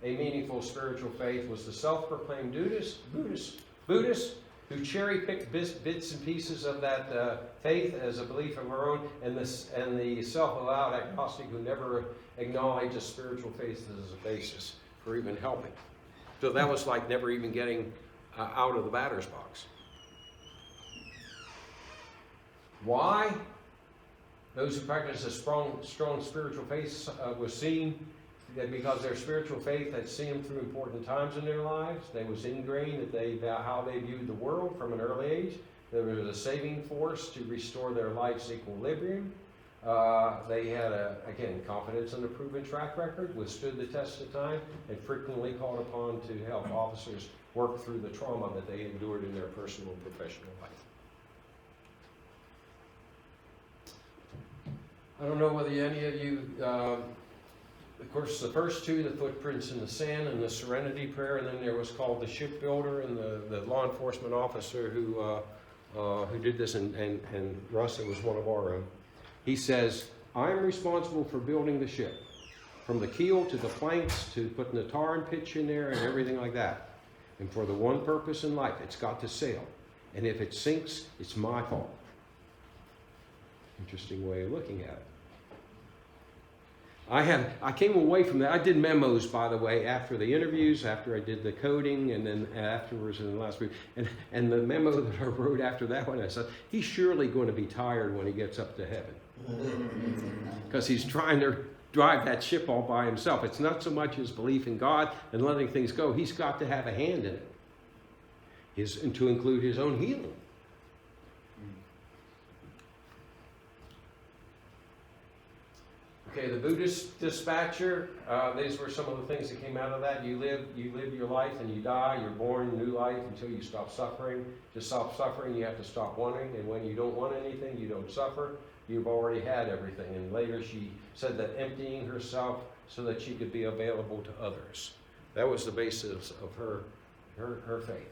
S1: a meaningful spiritual faith was the self-proclaimed Buddhists who cherry-picked bits and pieces of that faith as a belief of our own, and the self-avowed agnostic who never acknowledged a spiritual faith as a basis for even helping. So that was like never even getting out of the batter's box. Why? Those who practice a strong spiritual faith was seen that because their spiritual faith had seen them through important times in their lives. They was ingrained that how they viewed the world from an early age. There was a saving force to restore their life's equilibrium. They had, again, confidence in a proven track record, withstood the test of time, and frequently called upon to help officers work through the trauma that they endured in their personal and professional life. I don't know whether any of you, of course, the first two, the footprints in the sand and the serenity prayer, and then there was called the shipbuilder and the law enforcement officer who did this, and Russ, it was one of our own. He says, I'm responsible for building the ship, from the keel to the planks to putting the tar and pitch in there and everything like that. And for the one purpose in life, it's got to sail. And if it sinks, it's my fault. Interesting way of looking at it. I came away from that. I did memos, by the way, after the interviews, after I did the coding, and then afterwards in the last week. And the memo that I wrote after that one, I said, he's surely going to be tired when he gets up to heaven. Because he's trying to drive that ship all by himself. It's not so much his belief in God and letting things go. He's got to have a hand in it, and to include his own healing. Okay, the Buddhist dispatcher, these were some of the things that came out of that. You live your life and you die. You're born new life until you stop suffering. To stop suffering, you have to stop wanting. And when you don't want anything, you don't suffer. You've already had everything. And later she said that emptying herself so that she could be available to others. That was the basis of her faith.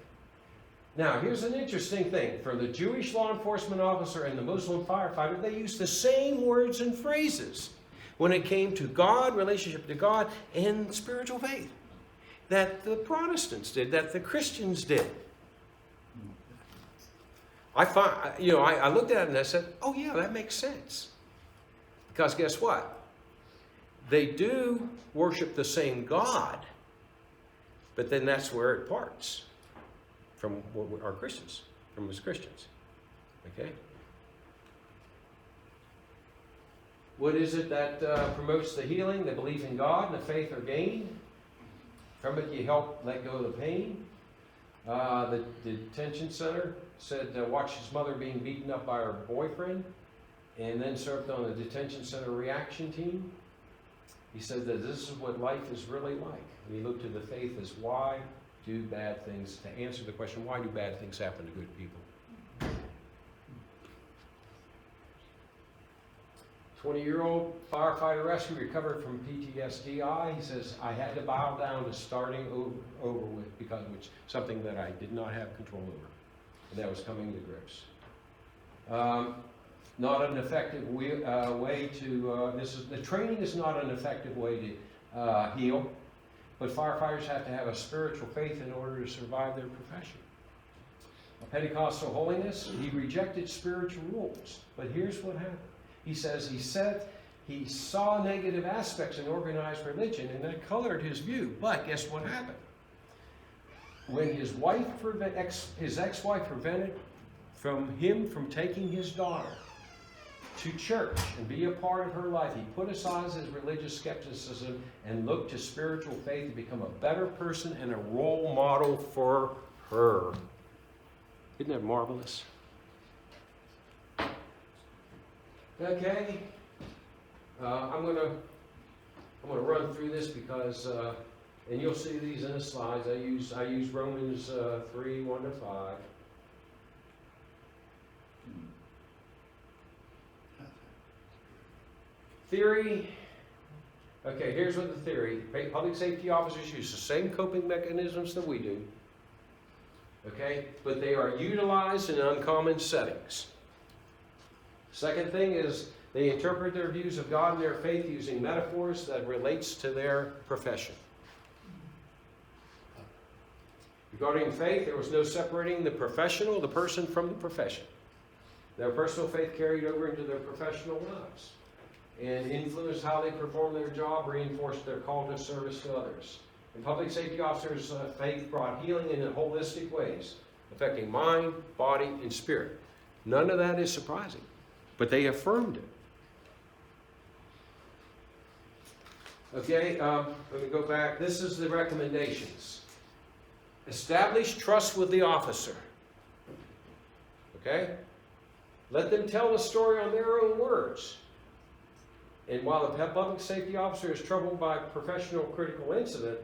S1: Now, here's an interesting thing. For the Jewish law enforcement officer and the Muslim firefighter, they used the same words and phrases when it came to God, relationship to God, and spiritual faith that the Protestants did, that the Christians did. I looked at it and I said, oh yeah, that makes sense. Because guess what? They do worship the same God, but then that's where it parts from what our Christians, from us Christians. Okay? What is it that promotes the healing? The belief in God and the faith are gained. From it, you help let go of the pain. The detention center said watched his mother being beaten up by her boyfriend, and then served on the detention center reaction team. He said that this is what life is really like. And he looked to the faith as why do bad things, to answer the question, why do bad things happen to good people? 20-year-old firefighter rescue recovered from PTSD. He says, I had to bow down to starting over with because it's something that I did not have control over. And that was coming to grips. Not an effective way to, the training is not an effective way to heal, but firefighters have to have a spiritual faith in order to survive their profession. A Pentecostal holiness, he rejected spiritual rules, but here's what happened. He says he saw negative aspects in organized religion, and that colored his view. But guess what happened? When his ex-wife prevented him from taking his daughter to church and be a part of her life, he put aside his religious skepticism and looked to spiritual faith to become a better person and a role model for her. Isn't that marvelous? Okay, I'm gonna run through this because, and you'll see these in the slides. I use Romans 3, 1 to 5. Theory. Okay, here's what the theory. Public safety officers use the same coping mechanisms that we do. Okay, but they are utilized in uncommon settings. Second thing is they interpret their views of God and their faith using metaphors that relates to their profession. Regarding faith, there was no separating the person from the profession. Their personal faith carried over into their professional lives and influenced how they performed their job, reinforced their call to service to others. And public safety officers' faith brought healing in holistic ways, affecting mind, body, and spirit. None of that is surprising. But they affirmed it. Okay, let me go back. This is the recommendations. Establish trust with the officer. Okay? Let them tell the story on their own words. And while the public safety officer is troubled by professional critical incident,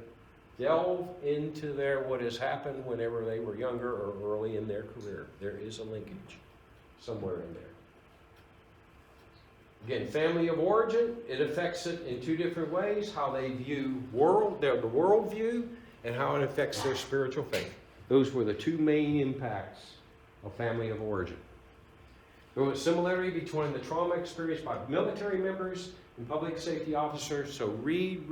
S1: delve into what has happened whenever they were younger or early in their career. There is a linkage somewhere in there. Again, family of origin, it affects it in two different ways, how they view the world view, and how it affects their spiritual faith. Those were the two main impacts of family of origin. There was similarity between the trauma experienced by military members and public safety officers. So read,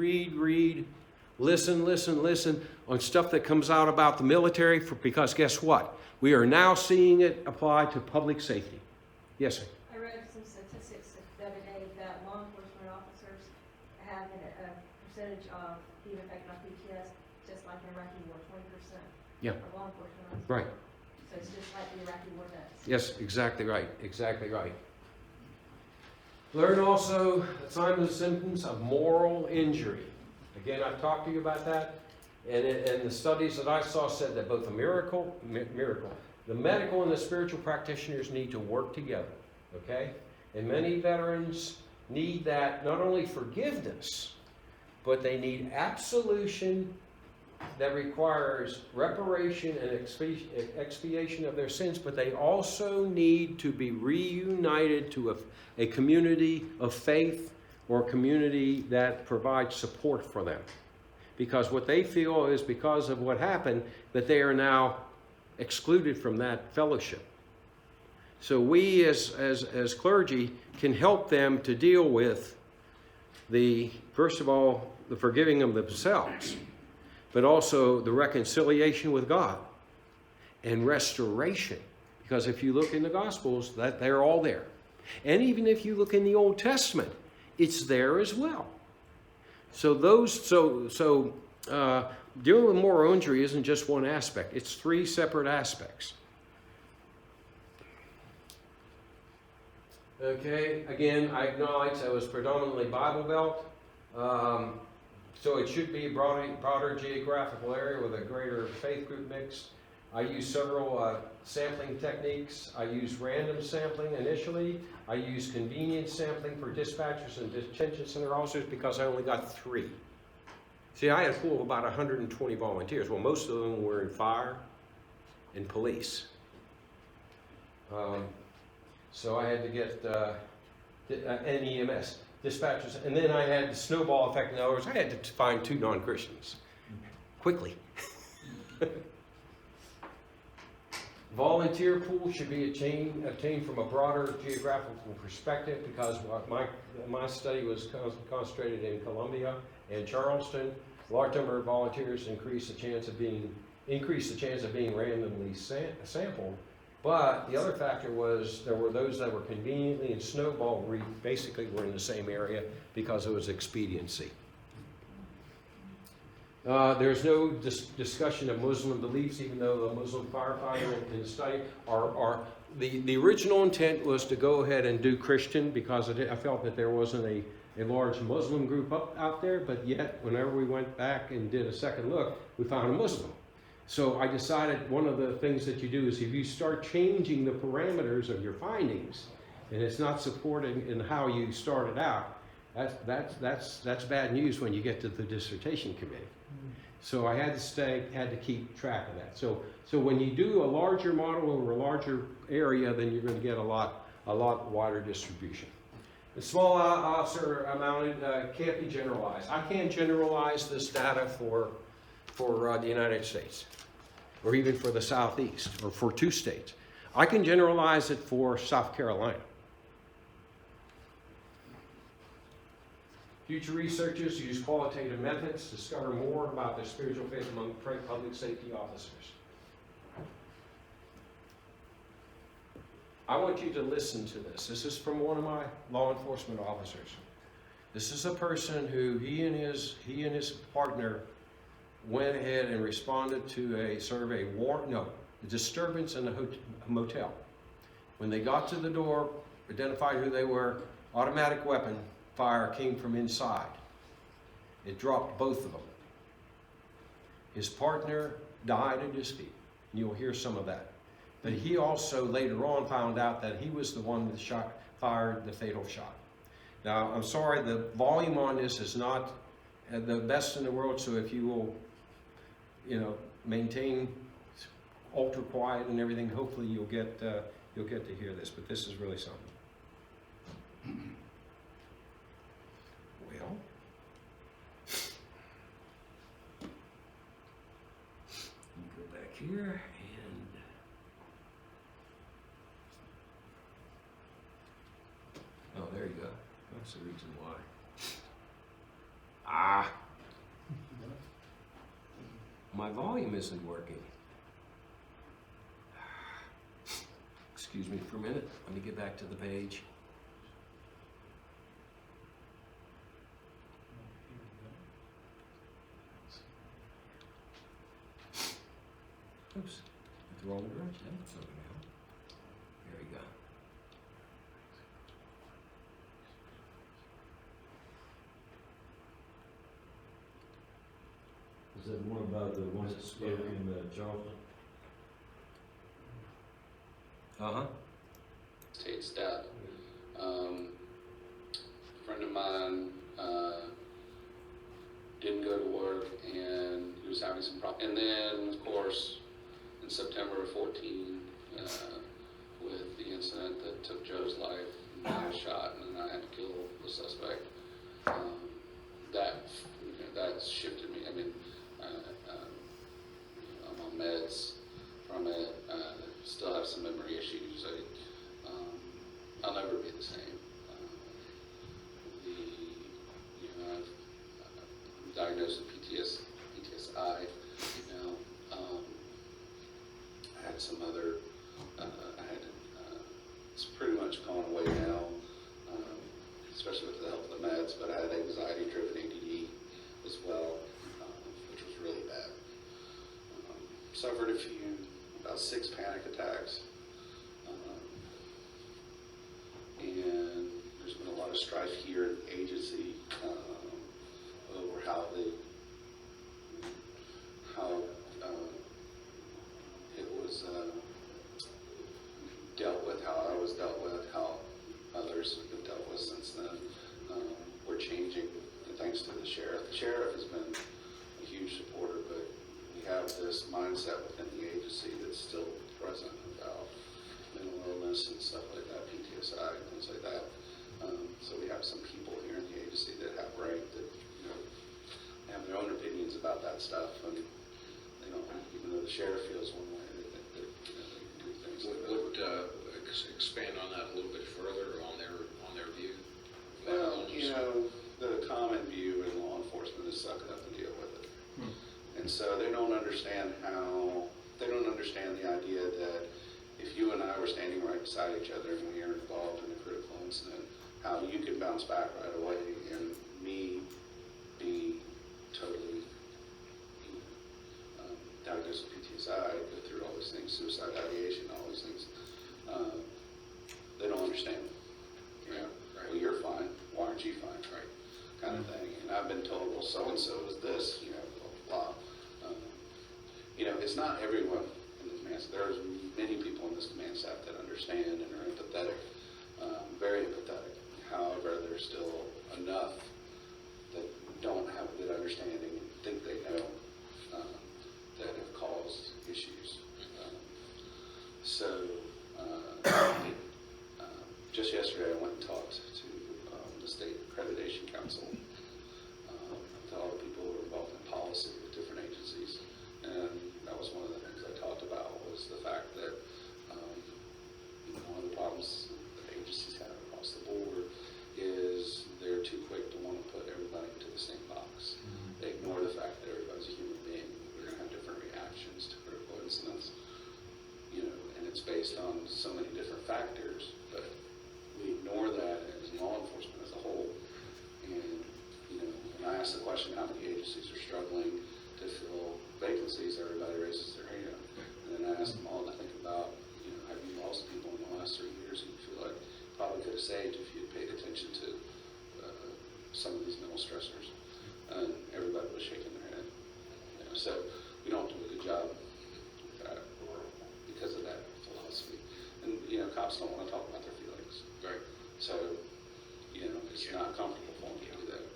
S1: listen on stuff that comes out about the military, because guess what? We are now seeing it apply to public safety. Yes, sir.
S5: I read some statistics the other day that law enforcement officers have a percentage of being affected by PTS, just like in Iraqi war, 20%.
S1: Yeah.
S5: Of law enforcement officers.
S1: Right.
S5: So it's just like the Iraqi war does.
S1: Yes, exactly right. Exactly right. Learn also the signs and symptoms of moral injury. Again, I've talked to you about that, and the studies that I saw said that both the medical and the spiritual practitioners need to work together. Okay, and many veterans need that, not only forgiveness, but they need absolution that requires reparation and expiation of their sins, but they also need to be reunited to a community of faith or a community that provides support for them. Because what they feel is because of what happened, that they are now excluded from that fellowship. So we as clergy can help them to deal with first of all, the forgiving of themselves, but also the reconciliation with God and restoration. Because if you look in the Gospels, that they're all there. And even if you look in the Old Testament, it's there as well. So dealing with moral injury isn't just one aspect. It's three separate aspects. Okay, again, I acknowledge I was predominantly Bible Belt. So it should be a broader geographical area with a greater faith group mix. I use several sampling techniques. I use random sampling initially. I use convenience sampling for dispatchers and detention center officers because I only got 3. See, I had a pool of about 120 volunteers. Well, most of them were in fire and police. So I had to get and EMS dispatchers, and then I had the snowball effect. In other words, I had to find 2 non-Christians quickly. Volunteer pool should be obtained from a broader geographical perspective because my study was concentrated in Columbia and Charleston. A large number of volunteers increase the chance of being randomly sampled. But the other factor was there were those that were conveniently in Snowball basically were in the same area because it was expediency. There's no discussion of Muslim beliefs, even though the Muslim firefighter in the study the original intent was to go ahead and do Christian because I felt that there wasn't a large Muslim group out there, but yet whenever we went back and did a second look, we found a Muslim. So I decided one of the things that you do is if you start changing the parameters of your findings and it's not supported in how you started out, that's bad news when you get to the dissertation committee. So I had to keep track of that. So when you do a larger model over a larger area, then you're going to get a lot wider distribution. The small officer mounted can't be generalized. I can't generalize this data for the United States, or even for the Southeast, or for 2 states. I can generalize it for South Carolina. Future researchers use qualitative methods to discover more about the spiritual faith among public safety officers. I want you to listen to this. This is from one of my law enforcement officers. This is a person who he and his partner went ahead and responded to a disturbance in a motel. When they got to the door, identified who they were, automatic weapon fire came from inside. It dropped both of them. His partner died at his feet. You'll hear some of that. But he also later on found out that he was the one that fired the fatal shot. Now, I'm sorry, the volume on this is not the best in the world, so if you will, maintain ultra quiet and everything, hopefully you'll get to hear this, but this is really something. Well, you go back here and oh, there you go. That's the reason why. My volume isn't working. Excuse me for a minute. Let me get back to the page. Oops, went the wrong direction. So now, there we go.
S6: Is that one about the one that spoke in Charleston?
S7: States that a friend of mine didn't go to work and he was having some problems. And then, of course, in September of 14, with the incident that took Joe's life, and I was shot and I had to kill the suspect, that shifted me. I mean, I'm on meds from it. Still have some memory issues. I'll never be the same. I'm diagnosed with PTSI. I had some other. It's pretty much gone away now, especially with the help of the meds. But I had anxiety-driven ADD as well, which was really bad. Suffered about 6 panic attacks. And there's been a lot of strife here at the agency over how the some people here in the agency that have rank that, you know, have their own opinions about that stuff, and, you know, even though the sheriff feels one way, that, you know, they can do things like that.
S1: Expand on that a little bit further on their view?
S7: Well, you know, the common view in law enforcement is suck it up and deal with it. And so they don't understand the idea that if you and I were standing right beside each other and we are involved in a critical incident, how you can bounce back right away and me be totally, you know, diagnosed with PTSD, go through all these things, suicide ideation, all these things. They don't understand. You know,
S1: Right.
S7: well, you're fine. Why aren't you fine? Right. Kind of thing. And I've been told, well, so-and-so is this, you know, blah, blah, blah. You know, it's not everyone in the command staff. There's many people in this command staff that understand and are empathetic, very empathetic. However, there's still enough that don't have a good understanding and think they know that have caused issues. Just yesterday, I went and talked to the State Accreditation Council, with all the people who are involved in policy with different agencies, and that was one of the things I talked about was the fact that one of the problems that agencies have across the board is they're too quick to want to put everybody into the same box. They ignore the fact that everybody's a human being. We're going to have different reactions to critical incidents, you know, and it's based on so many different factors, but we ignore that as law enforcement as a whole. And, you know, when I ask the question how many agencies are struggling to fill vacancies, everybody raises their hand. And then I ask them all to think about, you know, have you lost people in the last 3 years who you feel like probably could have saved if you had paid attention to some of these mental stressors? And everybody was shaking their head. You know, so we don't do a good job with that because of that philosophy. And, you know, cops don't want to talk about their feelings.
S1: Right.
S7: So, you know, it's not comfortable for them to do that.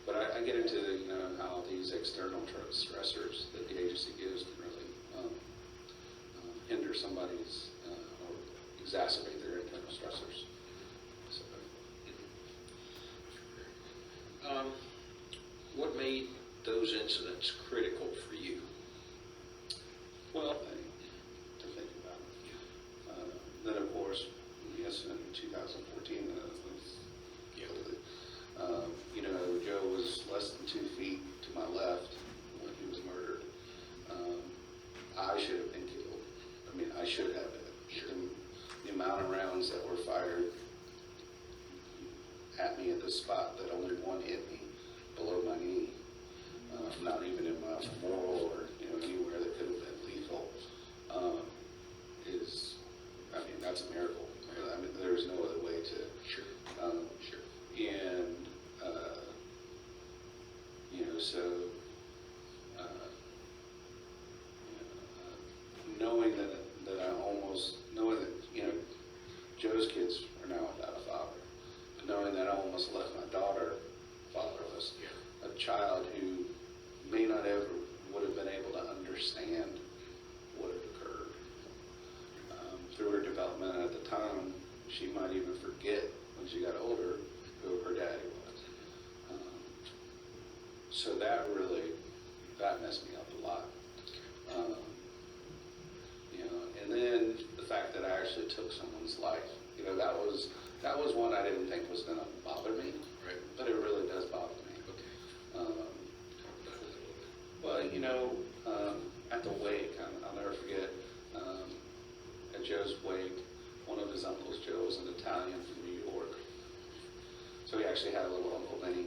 S7: But I get into, you know, how these external stressors that the agency gives can really hinder somebody's or exacerbate their internal stressors. So,
S1: what made those incidents critical for you?
S7: well, to think about. Then, of course, yes, in 2014, you know, Joe was less than 2 feet to my left when he was murdered. I should have been killed. I mean, I should have been. The amount of rounds that were fired at me at the spot that only one hit me below my knee, not even in my femoral or, you know, anywhere that could have been lethal, is, I mean, that's a miracle. I mean, there's no other way to.
S1: Sure. Sure.
S7: And, you know, so, knowing that knowing that, you know, Joe's kids are now without a father, but knowing that I almost left my daughter fatherless, a child who may not ever would have been able to understand what had occurred. Through her development at the time, she might even forget when she got older who her daddy was. So that messed me up a lot. You know, and then the fact that I actually took someone's life, you know, that was one I didn't think was going to bother me,
S1: Right.
S7: but it really does bother me.
S1: Okay.
S7: Well, you know, at the wake, I'll never forget, at Joe's wake, one of his uncles, Joe, was an Italian from New York. So he actually had a little Uncle Benny.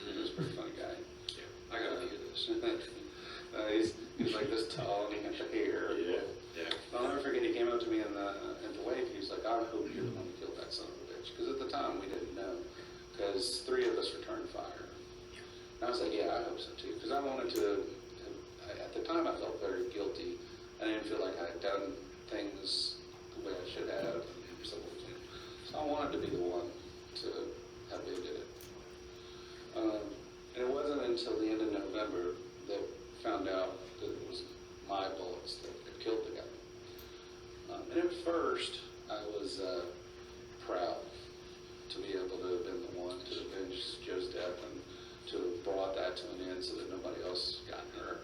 S7: He was a pretty funny guy.
S1: Yeah. I gotta hear this.
S7: He was like this tall and he had the hair.
S1: Yeah.
S7: I'll never forget, he came up to me in the wake, he was like, I hope you're the one who killed that son of a bitch. Because at the time, we didn't know. Because 3 of us returned fire. And I was like, yeah, I hope so too. Because I wanted to, at the time, I felt very guilty. I didn't feel like I had done things the way I should have. So I wanted to be the one to have been did it. And it wasn't until the end of November that I found out that it was my bullets that had killed the guy. And at first, I was proud to be able to have been the one to avenge Joe's death and to have brought that to an end so that nobody else got hurt.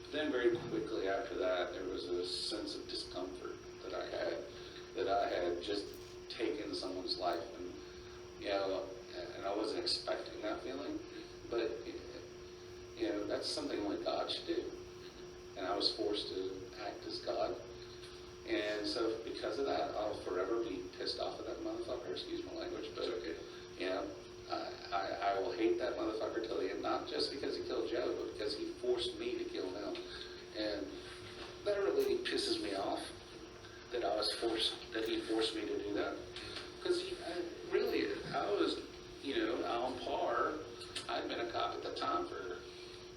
S7: But then very quickly after that, there was a sense of discomfort that I had just taken someone's life, and you know, and I wasn't expecting that feeling, but you know, that's something only God should do, and I was forced to act as God, and so because of that, I'll forever be pissed off at that motherfucker. Excuse my language, but okay, you know, I will hate that motherfucker till the end, not just because he killed Joe, but because he forced me to kill him, and that really pisses me off. That he forced me to do that, because really, I was, you know, on par. I'd been a cop at the time for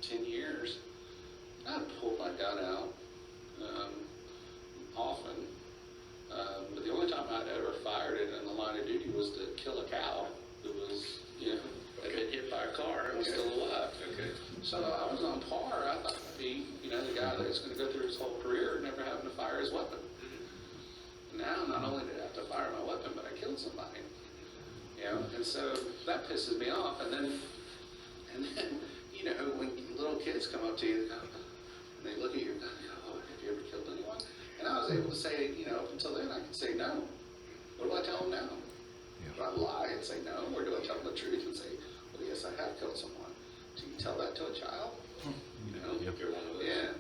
S7: 10 years. I'd pulled my gun out often, but the only time I'd ever fired it in the line of duty was to kill a cow who was, you know, had been hit by a car and was still alive. Okay. So I was on par. I thought I'd be, you know, the guy that's going to go through his whole career never having to fire his weapon. Now, not only did I have to fire my weapon, but I killed somebody. You know, and so that pisses me off. And then, you know, when little kids come up to you and they look at your gun and go, "Oh, have you ever killed anyone?" And I was able to say, you know, up until then, I could say no. What do I tell them now? Do I lie and say no, or do I tell them the truth and say, "Well, yes, I have killed someone"? Do you tell that to a child? You know,
S1: Yep.
S7: you're one of those. Yeah.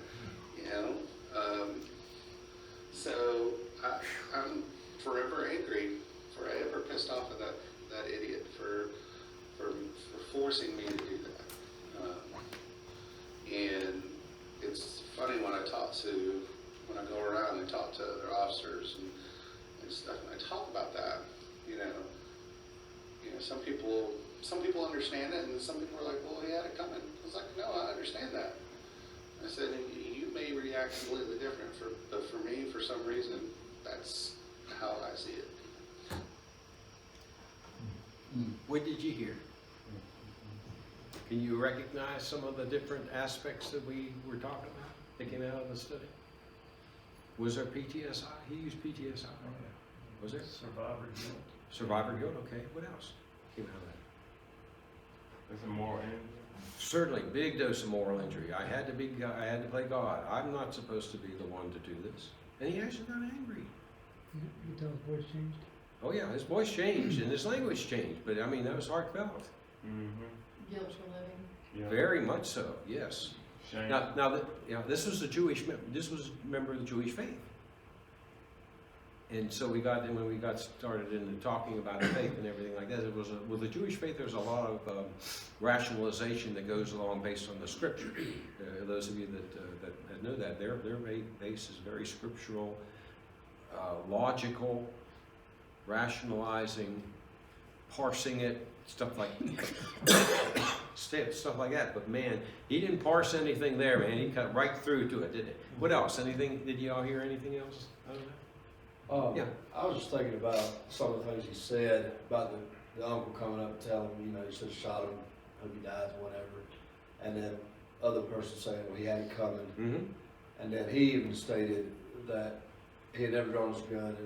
S7: You know. So I'm forever angry, forever pissed off at that idiot for forcing me to do that. And it's funny when I go around and talk to other officers and stuff, and I talk about that. You know, some people understand it, and some people are like, "Well, he had it coming." I was like, "No, I understand that." I said, "You may react completely different, but for me, for some reason, that's how I see it."
S1: What did you hear? Can you recognize some of the different aspects that we were talking about that came out of the study? Was there PTSI? He used PTSI. Was there?
S8: Survivor guilt.
S1: Survivor guilt, okay. What else came out of that?
S8: There's a moral end.
S1: Certainly, big dose of moral injury. I had to play God. I'm not supposed to be the one to do this. And he actually got angry.
S9: You tell his voice changed?
S1: Oh yeah, his voice changed and his language changed, but I mean, that was heartfelt.
S8: Mm-hmm.
S5: Guilt for living.
S8: Yeah.
S1: Very much so, yes.
S8: Shame.
S1: Now, this was this was a member of the Jewish faith. And so when we got started into talking about faith and everything like that, with the Jewish faith, there's a lot of rationalization that goes along based on the scripture. Those of you that know that, their base is very scriptural, logical, rationalizing, parsing it, stuff like that. But man, he didn't parse anything there, man. He cut right through to it, didn't he? What else? Anything? Did y'all hear anything else out of that? Yeah.
S10: I was just thinking about some of the things he said about the uncle coming up and telling him, you know, he should have shot him, hope he dies, whatever. And then other person saying, well, he had it coming.
S1: Mm-hmm.
S10: And then he even stated that he had never drawn his gun,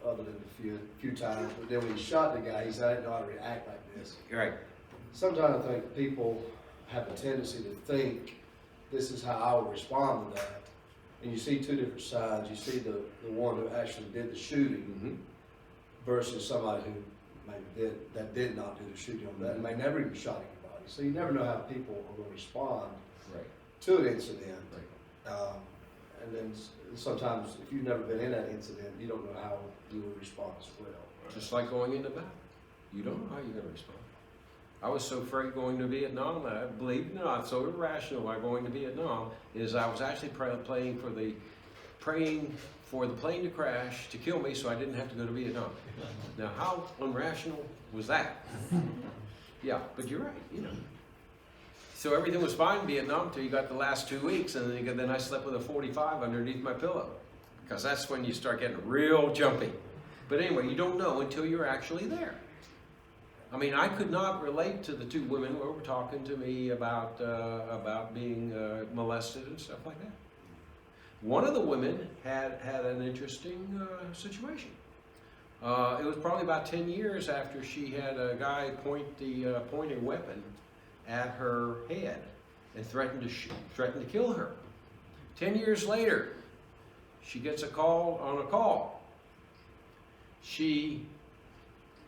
S10: other than a few times. But then when he shot the guy, he said, I didn't know how to react like this.
S1: Right.
S10: Sometimes I think people have a tendency to think this is how I would respond to that. And you see two different sides. You see the one who actually did the shooting
S1: Mm-hmm.
S10: versus somebody who maybe did not do the shooting on that and may never even shot anybody. So you never know how people are going to respond
S1: Right.
S10: to an incident.
S1: Right.
S10: And then sometimes if you've never been in that incident, you don't know how you would respond as well.
S1: Just like going into battle. You don't know how you're going to respond. I was so afraid going to Vietnam that I believe it or not, so irrational by going to Vietnam, is I was actually praying for the plane to crash to kill me so I didn't have to go to Vietnam. Now, how unrational was that? Yeah, but you're right, you know. So everything was fine in Vietnam until you got the last 2 weeks, and then I slept with a 45 underneath my pillow, because that's when you start getting real jumpy. But anyway, you don't know until you're actually there. I mean, I could not relate to the two women who were talking to me about being molested and stuff like that. One of the women had an interesting situation. It was probably about 10 years after she had a guy point a weapon at her head and threatened to kill her. 10 years later, she gets a call.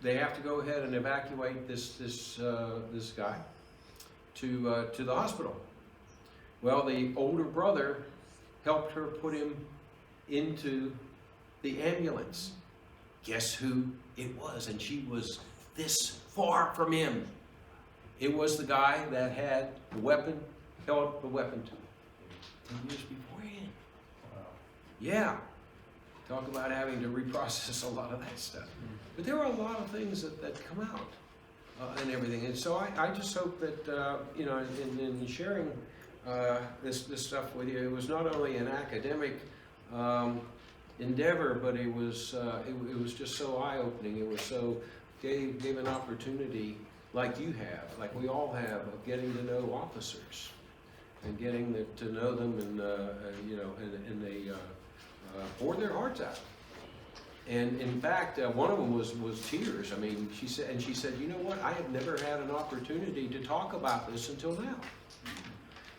S1: They have to go ahead and evacuate this guy to the hospital. Well, the older brother helped her put him into the ambulance. Guess who it was? And she was this far from him. It was the guy that had the weapon, held the weapon to him 10 years beforehand. Yeah. Talk about having to reprocess a lot of that stuff. But there are a lot of things that come out and everything. And so I just hope that, you know, in sharing this stuff with you, it was not only an academic endeavor, but it was just so eye-opening. It was so gave an opportunity, like you have, like we all have, of getting to know officers and getting to know them, and you know, and they pour their hearts out. And in fact, one of them was tears. I mean, she said, you know what? I have never had an opportunity to talk about this until now.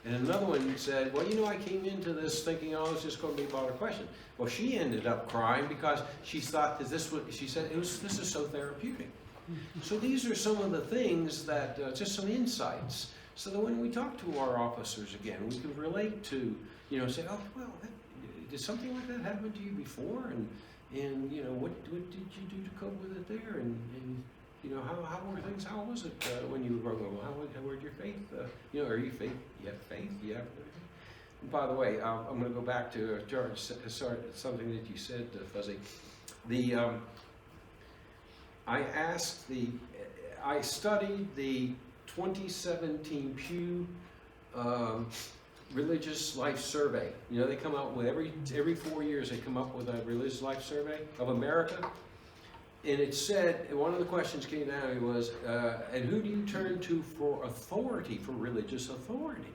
S1: And another one said, well, you know, I came into this thinking, oh, it's just going to be about a question. Well, she ended up crying because she thought that she said, this is so therapeutic. So these are some of the things that, just some insights, so that when we talk to our officers again, we can relate to, you know, say, oh, well, did something like that happen to you before? And you know, what did you do to cope with it there? And you know, how were things? How was it when you were growing up? How were your faith? You know, are you faith? You have faith? Yeah. And by the way, I'm going to go back to George. Sorry, something that you said, Fuzzy. I studied the 2017 Pew Religious Life Survey. You know, they come out with every 4 years they come up with a religious life survey of America. And it said, one of the questions came out was, and who do you turn to for authority, for religious authority?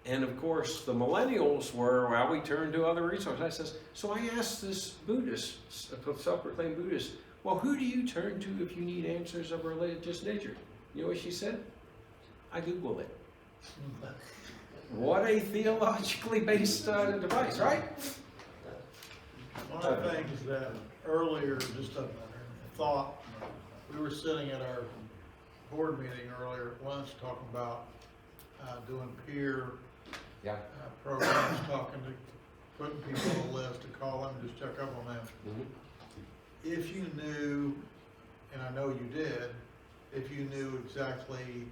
S1: And of course, the millennials were, well, we turn to other resources. So I asked this Buddhist, a self-proclaimed Buddhist, well, who do you turn to if you need answers of religious nature? You know what she said? I Googled it. What a theologically based device, right?
S4: One of the things that earlier, just a thought, we were sitting at our board meeting earlier at lunch talking about doing peer programs, putting people on the list to call them and just check up on them.
S1: Mm-hmm.
S4: If you knew, and I know you did, if you knew exactly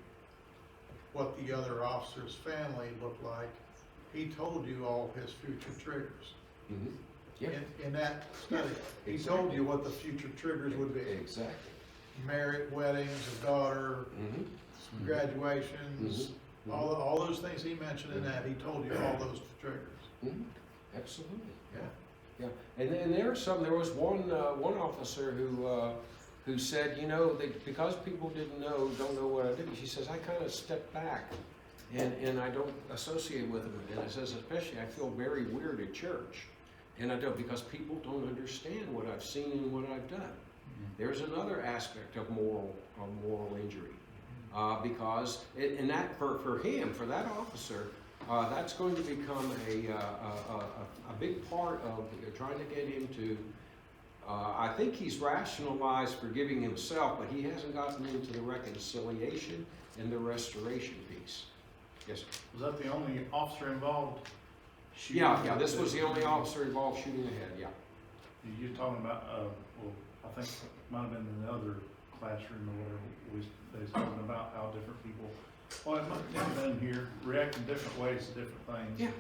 S4: what the other officer's family looked like, he told you all his future triggers.
S1: Mm-hmm. Yeah.
S4: In that study, he told you what the future triggers would be.
S1: Exactly.
S4: Marriage, weddings, a daughter, graduations, all those things he mentioned in that, he told you all those triggers.
S1: Mm-hmm. Absolutely. Yeah. And there was one officer who said, you know, because people don't know what I did, she says, I kind of stepped back and I don't associate with them. And it says, especially I feel very weird at church. And I don't, because people don't understand what I've seen and what I've done. There's another aspect of moral injury. Because, and that for him, for that officer, that's going to become a big part of trying to get him to, I think he's rationalized forgiving himself, but he hasn't gotten into the reconciliation and the restoration piece. Yes, sir.
S11: Was that the only officer involved?
S1: Yeah, this was the only officer involved shooting ahead, yeah.
S11: You're talking about, well, I think it might have been in the other classroom or whatever, they was talking about how different people, well, it might have been here, react in different ways to different things.
S1: Yeah.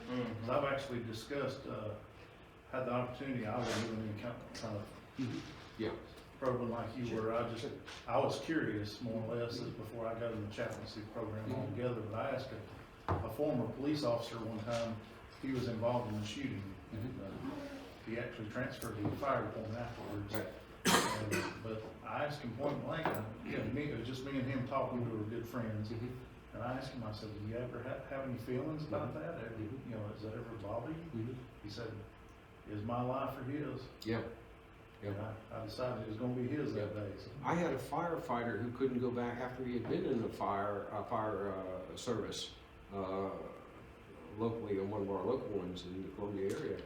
S11: Because I've actually discussed, had the opportunity, I wasn't even in kind of
S1: Yeah.
S11: program like you were. I was curious more or less before I got in the chaplaincy program altogether, but I asked a former police officer one time, he was involved in the shooting. And, he actually transferred to the fire department afterwards.
S1: Right.
S11: But I asked him point blank, it was just me and him talking, we were good friends. And I asked him, I said, do you ever have any feelings about that? You know, does that ever bother you? He said, is my life or his?
S1: Yeah.
S11: And I decided it was gonna be his that day, so.
S1: I had a firefighter who couldn't go back after he had been in the fire service, locally, in one of our local ones in the Columbia area,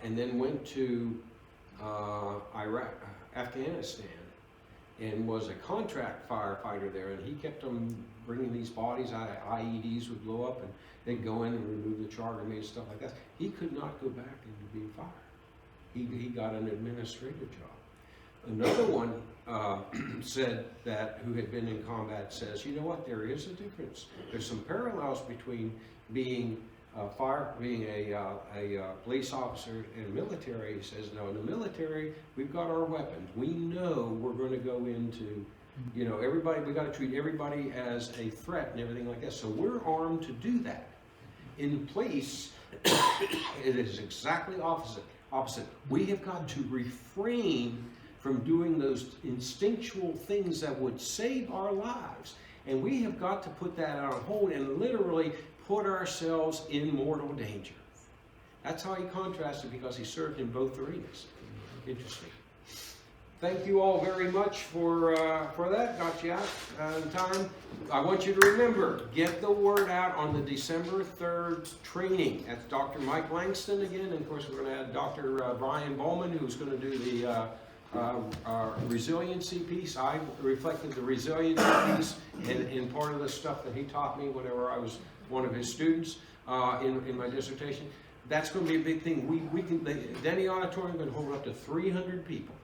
S1: and then went to, Afghanistan, and was a contract firefighter there, and he kept them bringing these bodies out. IEDs would blow up, and they'd go in and remove the charter and stuff like that. He could not go back into being fire. He got an administrative job. Another one said that, who had been in combat, says, you know what, there is a difference. There's some parallels between being a police officer in the military. He says, no, in the military, we've got our weapons. We know we're going to go into, you know, everybody, we got to treat everybody as a threat and everything like that. So we're armed to do that. In police, it is exactly opposite. We have got to refrain from doing those instinctual things that would save our lives. And we have got to put that on hold and literally put ourselves in mortal danger. That's how he contrasted, because he served in both arenas. Interesting. Thank you all very much for that. Got you out in time. I want you to remember, get the word out on the December 3rd training. That's Dr. Mike Langston again, and of course we're going to have Dr. Brian Bowman, who's going to do the resiliency piece. I reflected the resiliency piece in part of the stuff that he taught me whenever I was one of his students in my dissertation. That's going to be a big thing. We can, the Denny Auditorium can hold up to 300 people.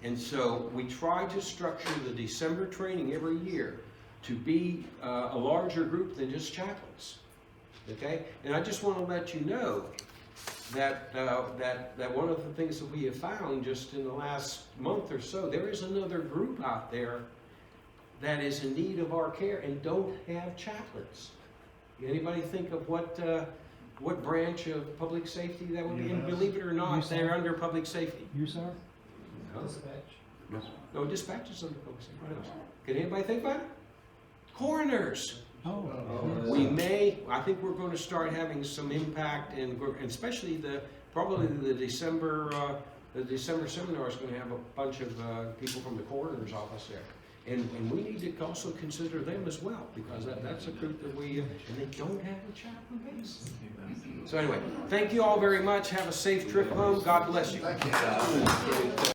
S1: And so we try to structure the December training every year to be a larger group than just chaplains. Okay? And I just want to let you know that that one of the things that we have found just in the last month or so, there is another group out there that is in need of our care and don't have chaplains. Anybody think of what branch of public safety that would be? And believe it or not, they're under public safety.
S9: You, sir?
S1: No.
S3: Dispatch.
S1: No, dispatch is under public safety. What else? Can anybody think about it? Coroners.
S9: Oh.
S1: We may, I think we're going to start having some impact, and especially probably the December seminar is going to have a bunch of people from the coroner's office there. And we need to also consider them as well, because that's a group that and they don't have a chaplain base. So anyway, thank you all very much. Have a safe trip home. God bless you.
S2: Thank you.